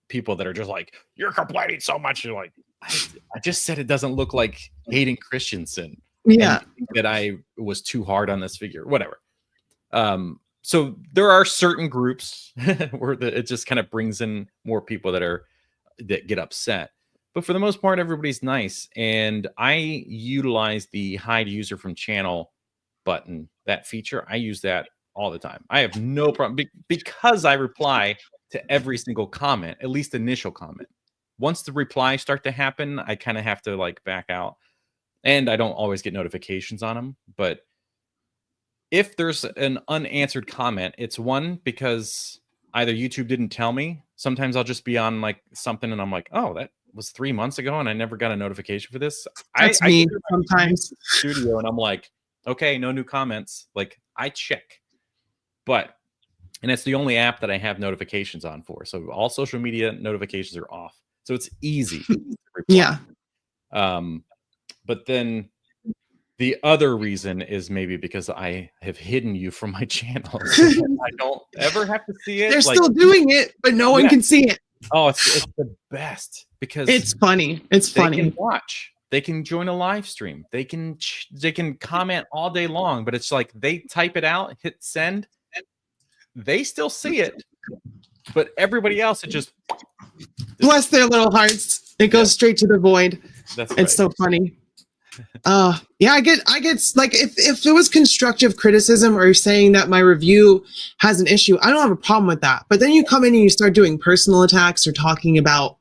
people that are just like, you're complaining so much. You're like, I just said it doesn't look like Hayden Christensen. Yeah, that I was too hard on this figure, whatever. So there are certain groups where it just kind of brings in more people that get upset, but for the most part, everybody's nice. And I utilize the hide user from channel button, that feature. I use that all the time. I have no problem because I reply to every single comment, at least initial comment. Once the replies start to happen, I kind of have to like back out, and I don't always get notifications on them. But if there's an unanswered comment, it's one because either YouTube didn't tell me. Sometimes I'll just be on like something and I'm like, oh, that was 3 months ago and I never got a notification for this. That's me sometimes. Studio, and I'm like, okay, no new comments. Like, I check. And it's the only app that I have notifications on for. So all social media notifications are off. So it's easy to reply. Yeah. But then the other reason is maybe because I have hidden you from my channel. So I don't ever have to see it. They're still doing it, but no one can see it. Oh, it's the best because it's funny. It's funny. They can watch. They can join a live stream. They can comment all day long, but it's like they type it out, hit send, and they still see it. But everybody else, it just bless their little hearts. It goes straight to the void. That's right. It's so funny. Yeah, I get like if it was constructive criticism or saying that my review has an issue, I don't have a problem with that. But then you come in and you start doing personal attacks or talking about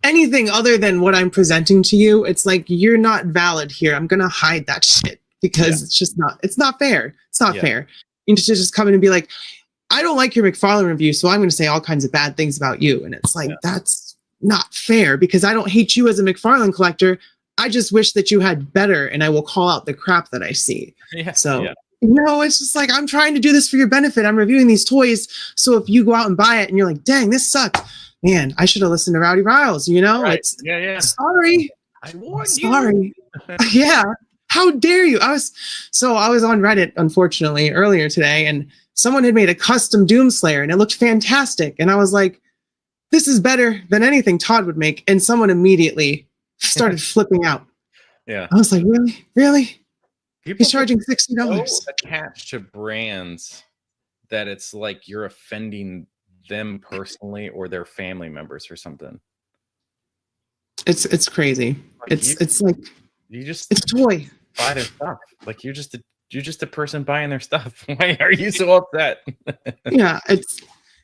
anything other than what I'm presenting to you. It's like, you're not valid here. I'm gonna hide that shit because it's not fair. It's not fair. You need to just come in and be like, I don't like your McFarlane review, so I'm gonna say all kinds of bad things about you. And it's like, that's not fair because I don't hate you as a McFarlane collector. I just wish that you had better, and I will call out the crap that I see. It's just like, I'm trying to do this for your benefit. I'm reviewing these toys. So if you go out and buy it and you're like, dang, this sucked, man, I should have listened to Rowdy Riles, Right. Sorry. I warned you. Yeah. How dare you? I was on Reddit, unfortunately, earlier today, and someone had made a custom Doomslayer and it looked fantastic. And I was like, this is better than anything Todd would make. And someone immediately started flipping out. Yeah. I was like, really? People He's charging $60. So attached to brands that it's like you're offending them personally or their family members or something. It's crazy. Like it's like you just it's a toy. Buy their stuff. Like you're just a person buying their stuff. Why are you so upset? Yeah, it's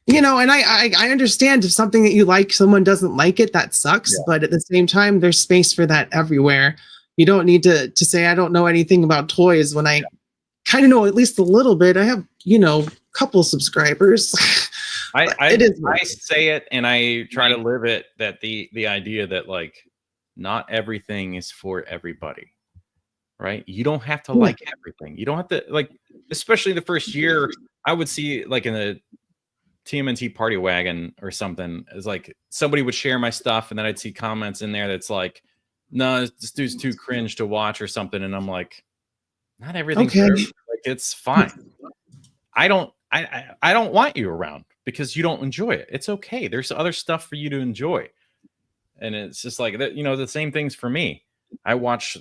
and I understand if something that you like, someone doesn't like it, that sucks. Yeah. But at the same time, there's space for that everywhere. You don't need to say I don't know anything about toys when I kind of know at least a little bit. I have, a couple subscribers. I say it and I try to live it, that the idea that like not everything is for everybody. Right? You don't have to like everything. You don't have to like, especially the first year, I would see like in the TMNT party wagon or something, is like somebody would share my stuff and then I'd see comments in there that's like, no, this dude's too cringe to watch or something. And I'm like, not everything. Okay. Like, it's fine. I don't want you around because you don't enjoy it. It's okay. There's other stuff for you to enjoy. And it's just like that, the same things for me. I watch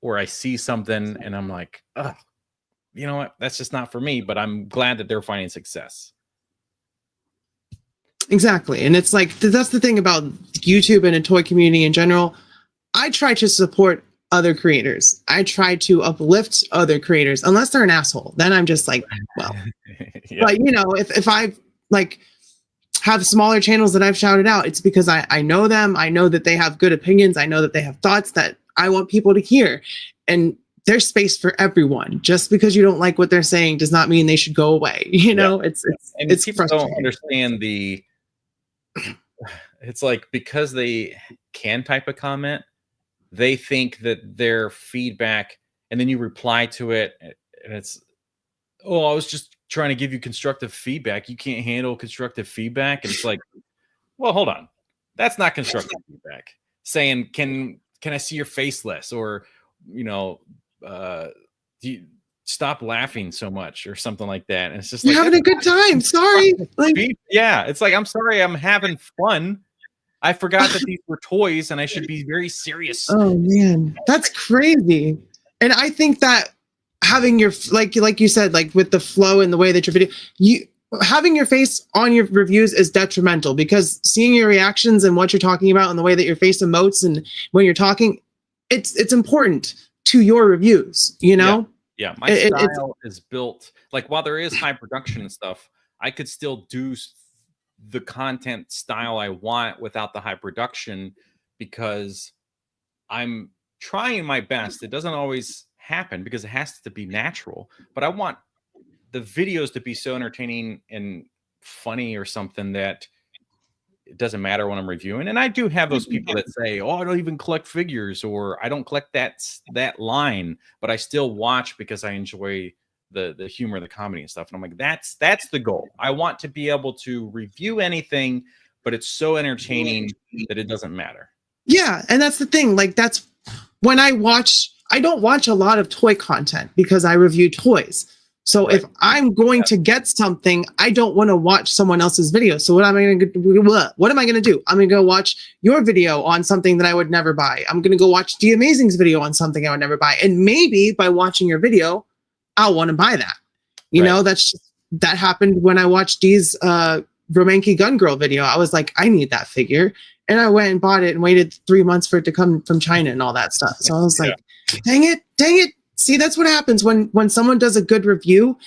or I see something and I'm like, oh, you know what? That's just not for me, but I'm glad that they're finding success. Exactly. And it's like, that's the thing about YouTube and a toy community in general. I try to support other creators. I try to uplift other creators, unless they're an asshole. Then I'm just like, well, but you know, if I like have smaller channels that I've shouted out, it's because I know them. I know that they have good opinions. I know that they have thoughts that I want people to hear. And there's space for everyone. Just because you don't like what they're saying does not mean they should go away. You know, it's people don't understand it's like, because they can type a comment, they think that their feedback, and then you reply to it, and it's, oh, I was just trying to give you constructive feedback. You can't handle constructive feedback. And it's like, well, hold on. That's not constructive feedback. Saying, can I see your face less? Or, you know, do you stop laughing so much or something like that. And it's just like, you're having a good time. Sorry. Like, yeah. It's like, I'm sorry, I'm having fun. I forgot that these were toys and I should be very serious. Oh man, that's crazy. And I think that having your, like you said, like with the flow and the way that your video, having your face on your reviews is detrimental, because seeing your reactions and what you're talking about and the way that your face emotes and when you're talking, it's important to your reviews, you know? Yeah, my style is built, like, while there is high production and stuff, I could still do the content style I want without the high production, because I'm trying my best. It doesn't always happen because it has to be natural, but I want the videos to be so entertaining and funny or something that it doesn't matter when I'm reviewing. And I do have those people that say, oh, I don't even collect figures, or I don't collect that line, but I still watch because I enjoy the humor, the comedy and stuff. And I'm like, that's the goal. I want to be able to review anything, but it's so entertaining that it doesn't matter. Yeah. And that's the thing. Like, that's when I don't watch a lot of toy content because I review toys. So if I'm going to get something, I don't want to watch someone else's video. So what am I going to do? I'm going to go watch your video on something that I would never buy. I'm going to go watch D Amazing's video on something I would never buy. And maybe by watching your video, I'll want to buy that. You know, that happened when I watched Dee's Romanki Gun Girl video. I was like, I need that figure. And I went and bought it and waited 3 months for it to come from China and all that stuff. So I was like, dang it. See, that's what happens when someone does a good review,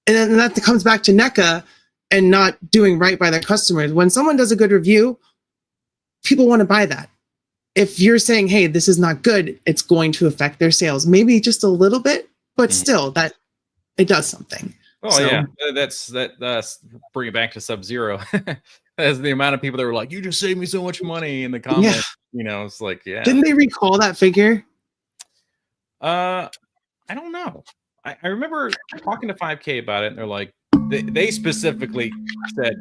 and then that comes back to NECA and not doing right by their customers. When someone does a good review, people want to buy that. If you're saying, hey, this is not good, it's going to affect their sales. Maybe just a little bit, but still, that it does something. Oh, so, yeah. That's bring it back to Sub-Zero. That's the amount of people that were like, you just saved me so much money in the comments. Yeah. You know, it's like, yeah. Didn't they recall that figure? I don't know. I remember talking to 5K about it, and they're like, they specifically said,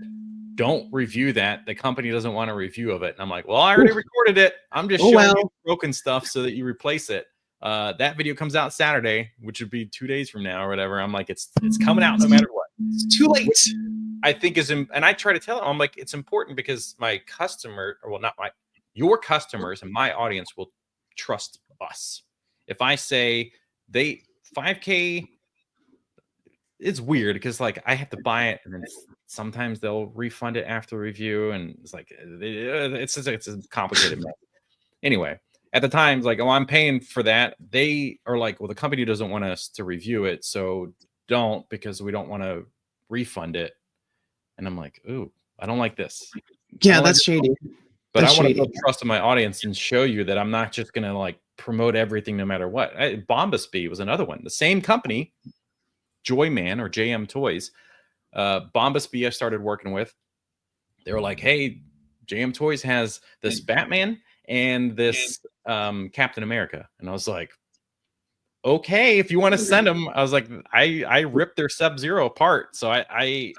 don't review that. The company doesn't want a review of it. And I'm like, well, I already recorded it. I'm just showing you broken stuff so that you replace it. That video comes out Saturday, which would be 2 days from now or whatever. I'm like, it's coming out no matter what. It's too late. Which I think and I try to tell them, I'm like, it's important because my customer, or well, not your customers and my audience will trust us. If I say 5K, it's weird because like I have to buy it, and then sometimes they'll refund it after the review, and it's like it's a complicated mess. Anyway, at the time, like, oh, I'm paying for that. They are like, well, the company doesn't want us to review it, so don't, because we don't want to refund it. And I'm like, ooh, I don't like this. Yeah, that's shady. But I want to build trust in my audience and show you that I'm not just gonna like promote everything no matter what. Bombasby was another one. The same company, Joyman or JM Toys. Bombasby I started working with. They were like, hey, JM Toys has this Batman and this Captain America. And I was like, okay, if you want to send them. I was like, I ripped their Sub-Zero apart. So and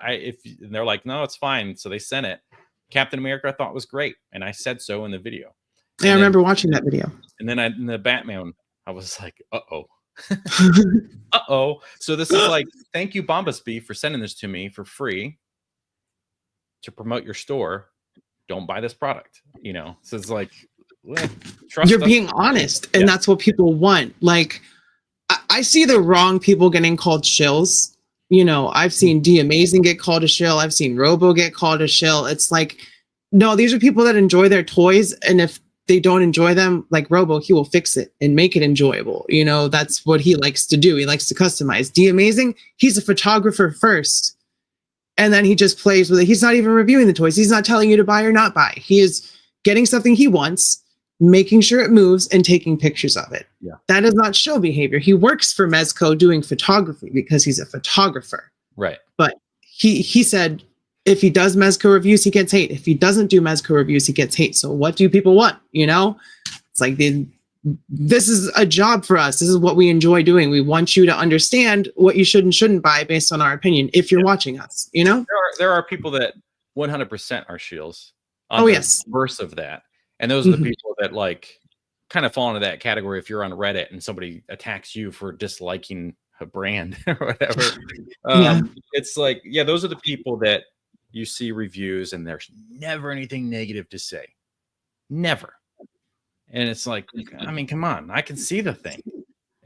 they're like, no, it's fine. So they sent it. Captain America I thought was great, and I said so in the video. Yeah, I remember watching that video. And then in the Batman, I was like, uh-oh. Uh-oh. So this is like, thank you, Bombasby, for sending this to me for free to promote your store. Don't buy this product. You know, so it's like, trust You're being honest, and that's what people want. Like, I see the wrong people getting called shills. You know, I've seen D Amazing get called a shill. I've seen Robo get called a shill. It's like, no, these are people that enjoy their toys. And if they don't enjoy them, like Robo, he will fix it and make it enjoyable. You know, that's what he likes to do. He likes to customize. D Amazing, he's a photographer first. And then he just plays with it. He's not even reviewing the toys. He's not telling you to buy or not buy. He is getting something he wants, making sure it moves, and taking pictures of it. Yeah. That is not show behavior. He works for Mezco doing photography because he's a photographer. Right. But he said if he does Mezco reviews, he gets hate. If he doesn't do Mezco reviews, he gets hate. So what do people want? You know, it's like this is a job for us. This is what we enjoy doing. We want you to understand what you should and shouldn't buy based on our opinion if you're watching us, you know? There are people that 100% are shields. Oh, yes. Reverse of that. And those are the people that like kind of fall into that category if you're on Reddit and somebody attacks you for disliking a brand or whatever. It's like, yeah, those are the people that you see reviews and there's never anything negative to say. Never. And it's like, I mean, come on, I can see the thing.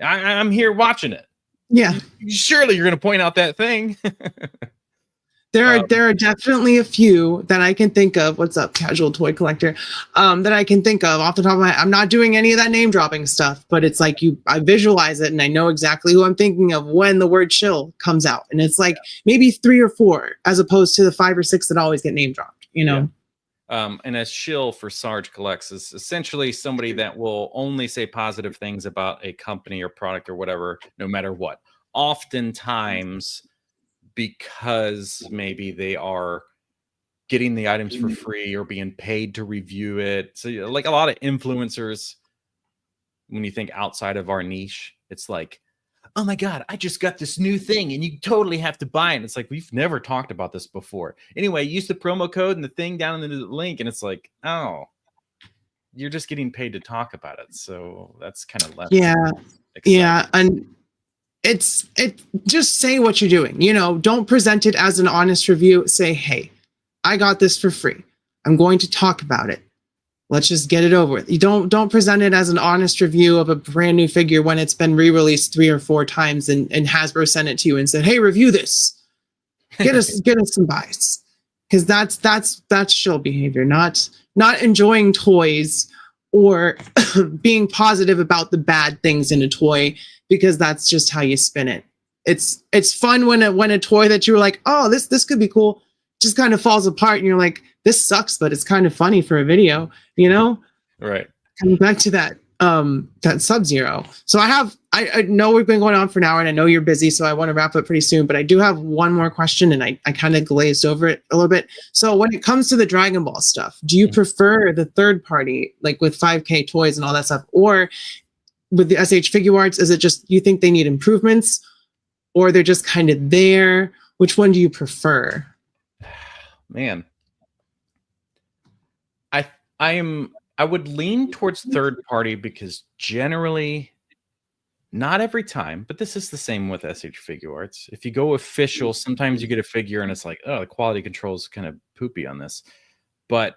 I'm here watching it. Yeah. Surely you're going to point out that thing. There are definitely a few that I can think of. What's up, casual toy collector? That I can think of off the top of my head. I'm not doing any of that name dropping stuff, but it's like I visualize it and I know exactly who I'm thinking of when the word shill comes out. And it's like maybe 3 or 4 as opposed to the 5 or 6 that always get name dropped, you know? And a shill for Sarge Collects is essentially somebody that will only say positive things about a company or product or whatever, no matter what. Oftentimes, because maybe they are getting the items for free or being paid to review it. So like a lot of influencers, when you think outside of our niche, it's like, oh my God, I just got this new thing and you totally have to buy it. And it's like, we've never talked about this before. Anyway, use the promo code and the thing down in the link. And it's like, oh, you're just getting paid to talk about it. So that's kind of less. Yeah. exciting. Yeah. And it just say what you're doing, you know, don't present it as an honest review. Say, hey, I got this for free. I'm going to talk about it. Let's just get it over with. You don't present it as an honest review of a brand new figure when it's been re-released 3 or 4 times and Hasbro sent it to you and said, hey, review this. Get us some buys. Because that's shill behavior, not enjoying toys or being positive about the bad things in a toy, because that's just how you spin it. It's fun when a toy that you were like, oh, this could be cool, just kind of falls apart and you're like, this sucks, but it's kind of funny for a video, you know? Right. Coming back to that Sub-Zero. So I know we've been going on for an hour and I know you're busy, so I want to wrap up pretty soon, but I do have one more question and I kind of glazed over it a little bit. So when it comes to the Dragon Ball stuff, do you prefer the third party, like with 5K toys and all that stuff, or with the SH Figure Arts, is it just you think they need improvements or they're just kind of there? Which one do you prefer? Man, I would lean towards third party because generally, not every time, but this is the same with SH Figure Arts. If you go official, sometimes you get a figure and it's like, oh, the quality control is kind of poopy on this. But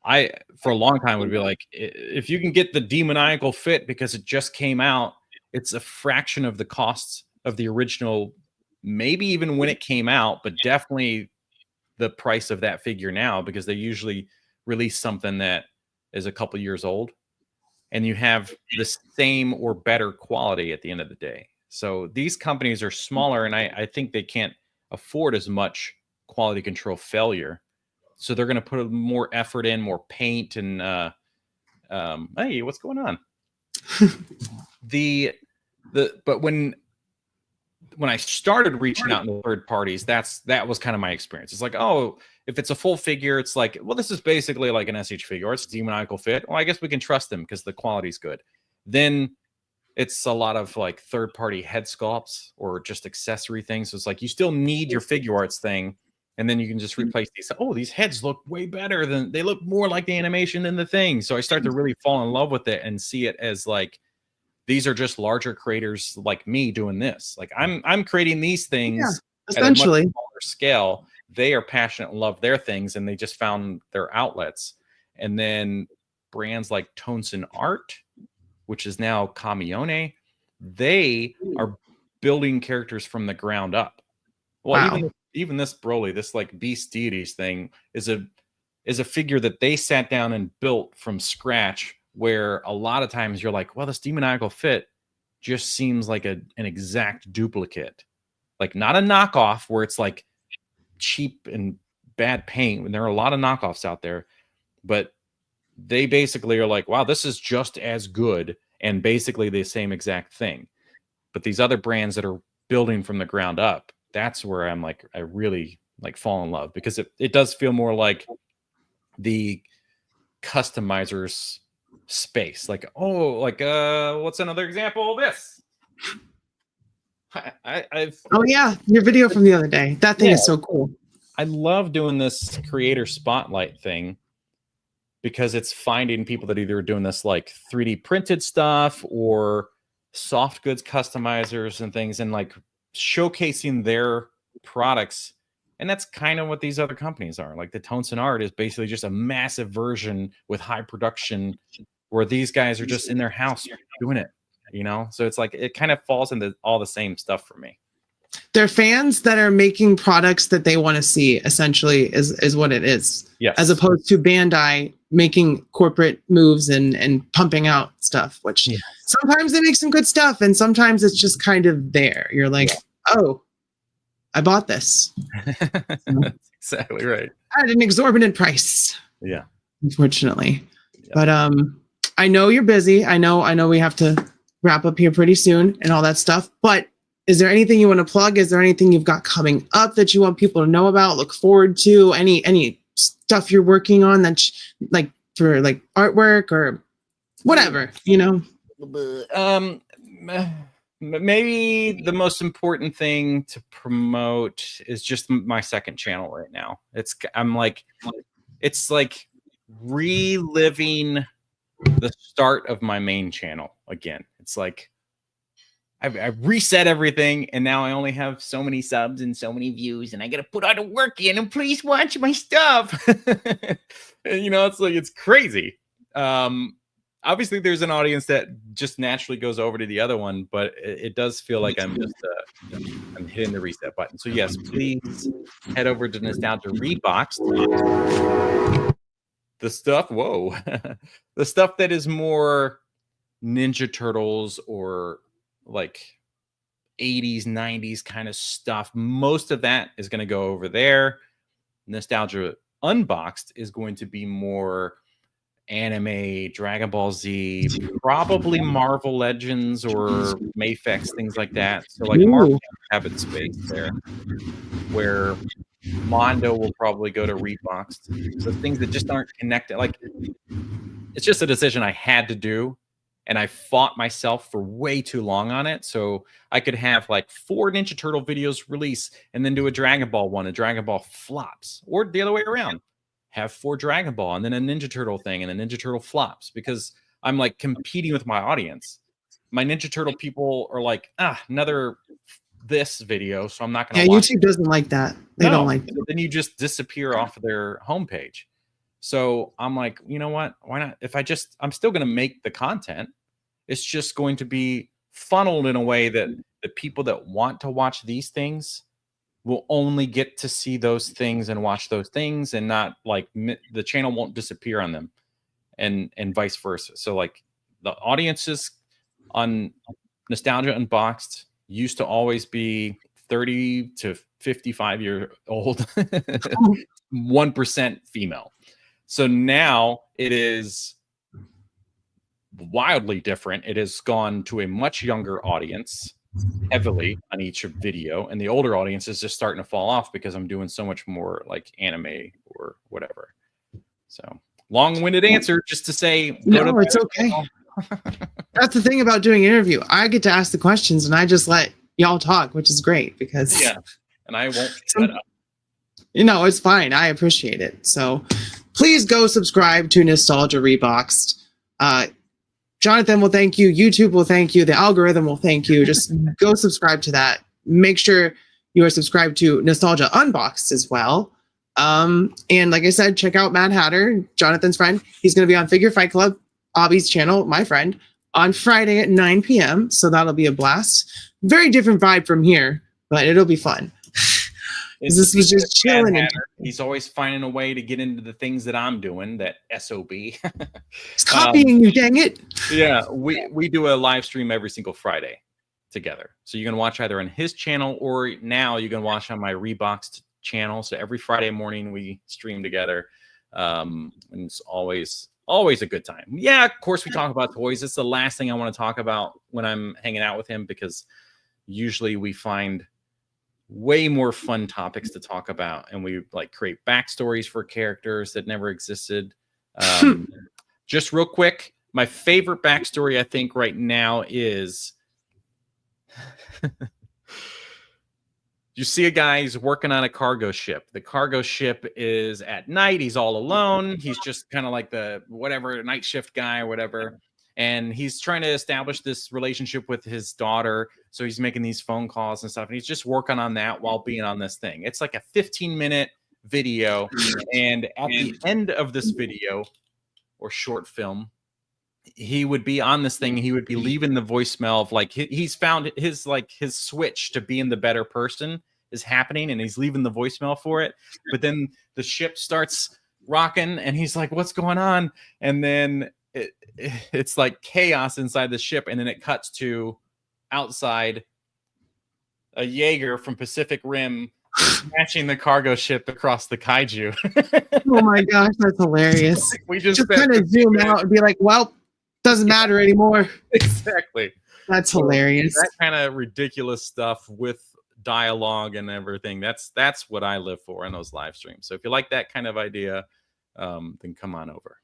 I, for a long time, would be like, if you can get the demoniacal fit because it just came out, it's a fraction of the costs of the original, maybe even when it came out, but definitely the price of that figure now, because they usually release something that is a couple years old and you have the same or better quality at the end of the day. So these companies are smaller and I think they can't afford as much quality control failure. So they're going to put more effort in, more paint and hey, what's going on? But when I started reaching out in the third parties, that was kind of my experience. It's like, oh, if it's a full figure, it's like, well, this is basically like an SH Figure Arts demoniacal fit. Well, I guess we can trust them because the quality's good. Then it's a lot of like third party head sculpts or just accessory things. So it's like you still need your Figure Arts thing, and then you can just replace these. Oh, these heads look way better than they look more like the animation than the thing. So I start to really fall in love with it and see it as like, these are just larger creators like me doing this. Like I'm creating these things essentially at a much smaller scale. They are passionate and love their things, and they just found their outlets. And then brands like Tonson Art, which is now Kamione, they are building characters from the ground up. Well, Wow. even this Broly, this like Beast Deities thing is a figure that they sat down and built from scratch, where a lot of times you're like, well, this demoniacal fit just seems like an exact duplicate, like not a knockoff where it's like cheap and bad paint. And there are a lot of knockoffs out there, but they basically are like, wow, this is just as good and basically the same exact thing. But these other brands that are building from the ground up, that's where I'm like, I really like fall in love, because it does feel more like the customizers space. Like, oh, like what's another example of this? I've Oh yeah, your video from the other day. That thing is so cool. I love doing this creator spotlight thing, because it's finding people that either are doing this like 3D printed stuff or soft goods customizers and things, and like showcasing their products. And that's kind of what these other companies are. Like the Tones and Art is basically just a massive version with high production, where these guys are just in their house doing it, you know? So it's like, it kind of falls into all the same stuff for me. They're fans that are making products that they want to see, essentially, is what it is. Yes. As opposed to Bandai making corporate moves and pumping out stuff, which sometimes they make some good stuff and sometimes it's just kind of there. You're like, oh, I bought this. That's exactly right. At an exorbitant price. Yeah. Unfortunately. But I know you're busy. I know we have to wrap up here pretty soon and all that stuff. But is there anything you want to plug? Is there anything you've got coming up that you want people to know about, look forward to? Any stuff you're working on that like for like artwork or whatever, you know? Maybe the most important thing to promote is just my second channel right now. It's like reliving the start of my main channel again. It's like I've reset everything, and now I only have so many subs and so many views, and I got to put all the work in, and please watch my stuff. And, you know, it's like, it's crazy. Obviously there's an audience that just naturally goes over to the other one, but it does feel like I'm just I'm hitting the reset button. So yes, please head over to Nostalgia Reboxed. The stuff, whoa, the stuff that is more Ninja Turtles or like 80s, 90s kind of stuff. Most of that is going to go over there. Nostalgia Unboxed is going to be more anime, Dragon Ball Z, probably Marvel Legends or Mafex, things like that. So like Marvel have its space there, where Mondo will probably go to Reboxed. So things that just aren't connected. Like, it's just a decision I had to do, and I fought myself for way too long on it. So I could have like 4 Ninja Turtle videos release and then do a Dragon Ball one, a Dragon Ball flops, or the other way around. Have 4 Dragon Ball and then a Ninja Turtle thing and a Ninja Turtle flops, because I'm like competing with my audience. My Ninja Turtle people are like, another this video, so I'm not going to watch YouTube doesn't like that. They don't like that. Then you just disappear off of their homepage. So I'm like, you know what? Why not? If I'm still going to make the content. It's just going to be funneled in a way that the people that want to watch these things will only get to see those things and watch those things, and not like the channel won't disappear on them, and vice versa. So like the audiences on Nostalgia Unboxed used to always be 30 to 55 year old, 1% female. So now it is wildly different. It has gone to a much younger audience heavily on each video, and the older audience is just starting to fall off because I'm doing so much more like anime or whatever. So long-winded answer just to say, no, it's okay. That's the thing about doing an interview. I get to ask the questions and I just let y'all talk, which is great, because and I won't shut up. You know, it's fine. I appreciate it. So please go subscribe to Nostalgia Reboxed. Jonathan will thank you. YouTube will thank you. The algorithm will thank you. Just go subscribe to that. Make sure you are subscribed to Nostalgia Unboxed as well. And like I said, check out Mad Hatter, Jonathan's friend. He's going to be on Figure Fight Club, Abby's channel, my friend, on Friday at 9 p.m. So that'll be a blast. Very different vibe from here, but it'll be fun. This was just chilling. He's always finding a way to get into the things that I'm doing. That SOB. He's copying you, dang it. Yeah, we do a live stream every single Friday together. So you can watch either on his channel or now you can watch on my Reboxed channel. So every Friday morning we stream together. And it's always a good time. Yeah, of course we talk about toys. It's the last thing I want to talk about when I'm hanging out with him, because usually we find way more fun topics to talk about, and we like create backstories for characters that never existed. Just real quick, my favorite backstory I think right now is you see a guy, he's working on a cargo ship. The cargo ship is at night. He's all alone. He's just kind of like the whatever night shift guy or whatever. And he's trying to establish this relationship with his daughter. So he's making these phone calls and stuff. And he's just working on that while being on this thing. It's like a 15-minute video. And at the end of this video or short film, he would be on this thing. He would be leaving the voicemail of like, he's found his switch to being the better person is happening, and he's leaving the voicemail for it. But then the ship starts rocking and he's like, what's going on? And then it's like chaos inside the ship. And then it cuts to outside a Jaeger from Pacific Rim smashing the cargo ship across the kaiju. Oh my gosh, that's hilarious. We just kind of zoom out and be like, well, doesn't matter anymore. Exactly. That's hilarious. That kind of ridiculous stuff with dialogue and everything. That's what I live for in those live streams. So if you like that kind of idea, then come on over.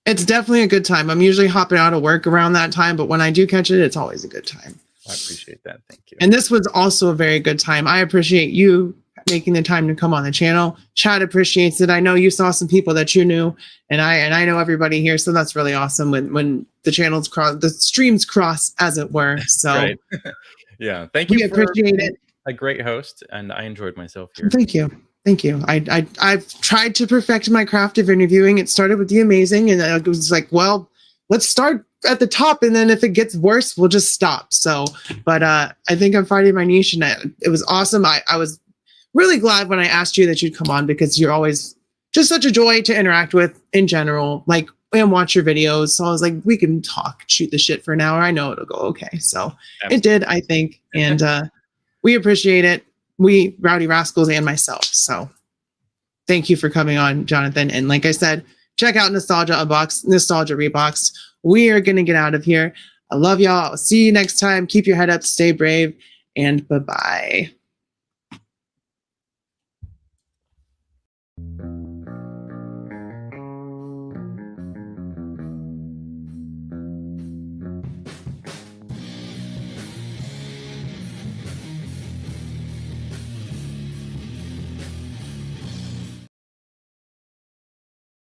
It's definitely a good time. I'm usually hopping out of work around that time, but when I do catch it, it's always a good time. I appreciate that. Thank you. And this was also a very good time. I appreciate you making the time to come on the channel. Chad appreciates it. I know you saw some people that you knew, and I know everybody here, so that's really awesome when the channels cross, the streams cross, as it were. So right. Yeah, thank you. We appreciate it. A great host, and I enjoyed myself here. Thank you. I've tried to perfect my craft of interviewing. It started with the amazing, and it was like, well, let's start at the top, and then if it gets worse, we'll just stop. So, but I think I'm finding my niche, and it was awesome. I was really glad when I asked you that you'd come on, because you're always just such a joy to interact with in general, like, and watch your videos. So I was like, we can talk, shoot the shit for an hour. I know it'll go okay. So Absolutely. It did, I think. And we appreciate it. We, Rowdy Rascals, and myself. So thank you for coming on, Jonathan. And like I said, check out Nostalgia Unboxed, Nostalgia Reboxed. We are going to get out of here. I love y'all. I'll see you next time. Keep your head up, stay brave, and bye-bye.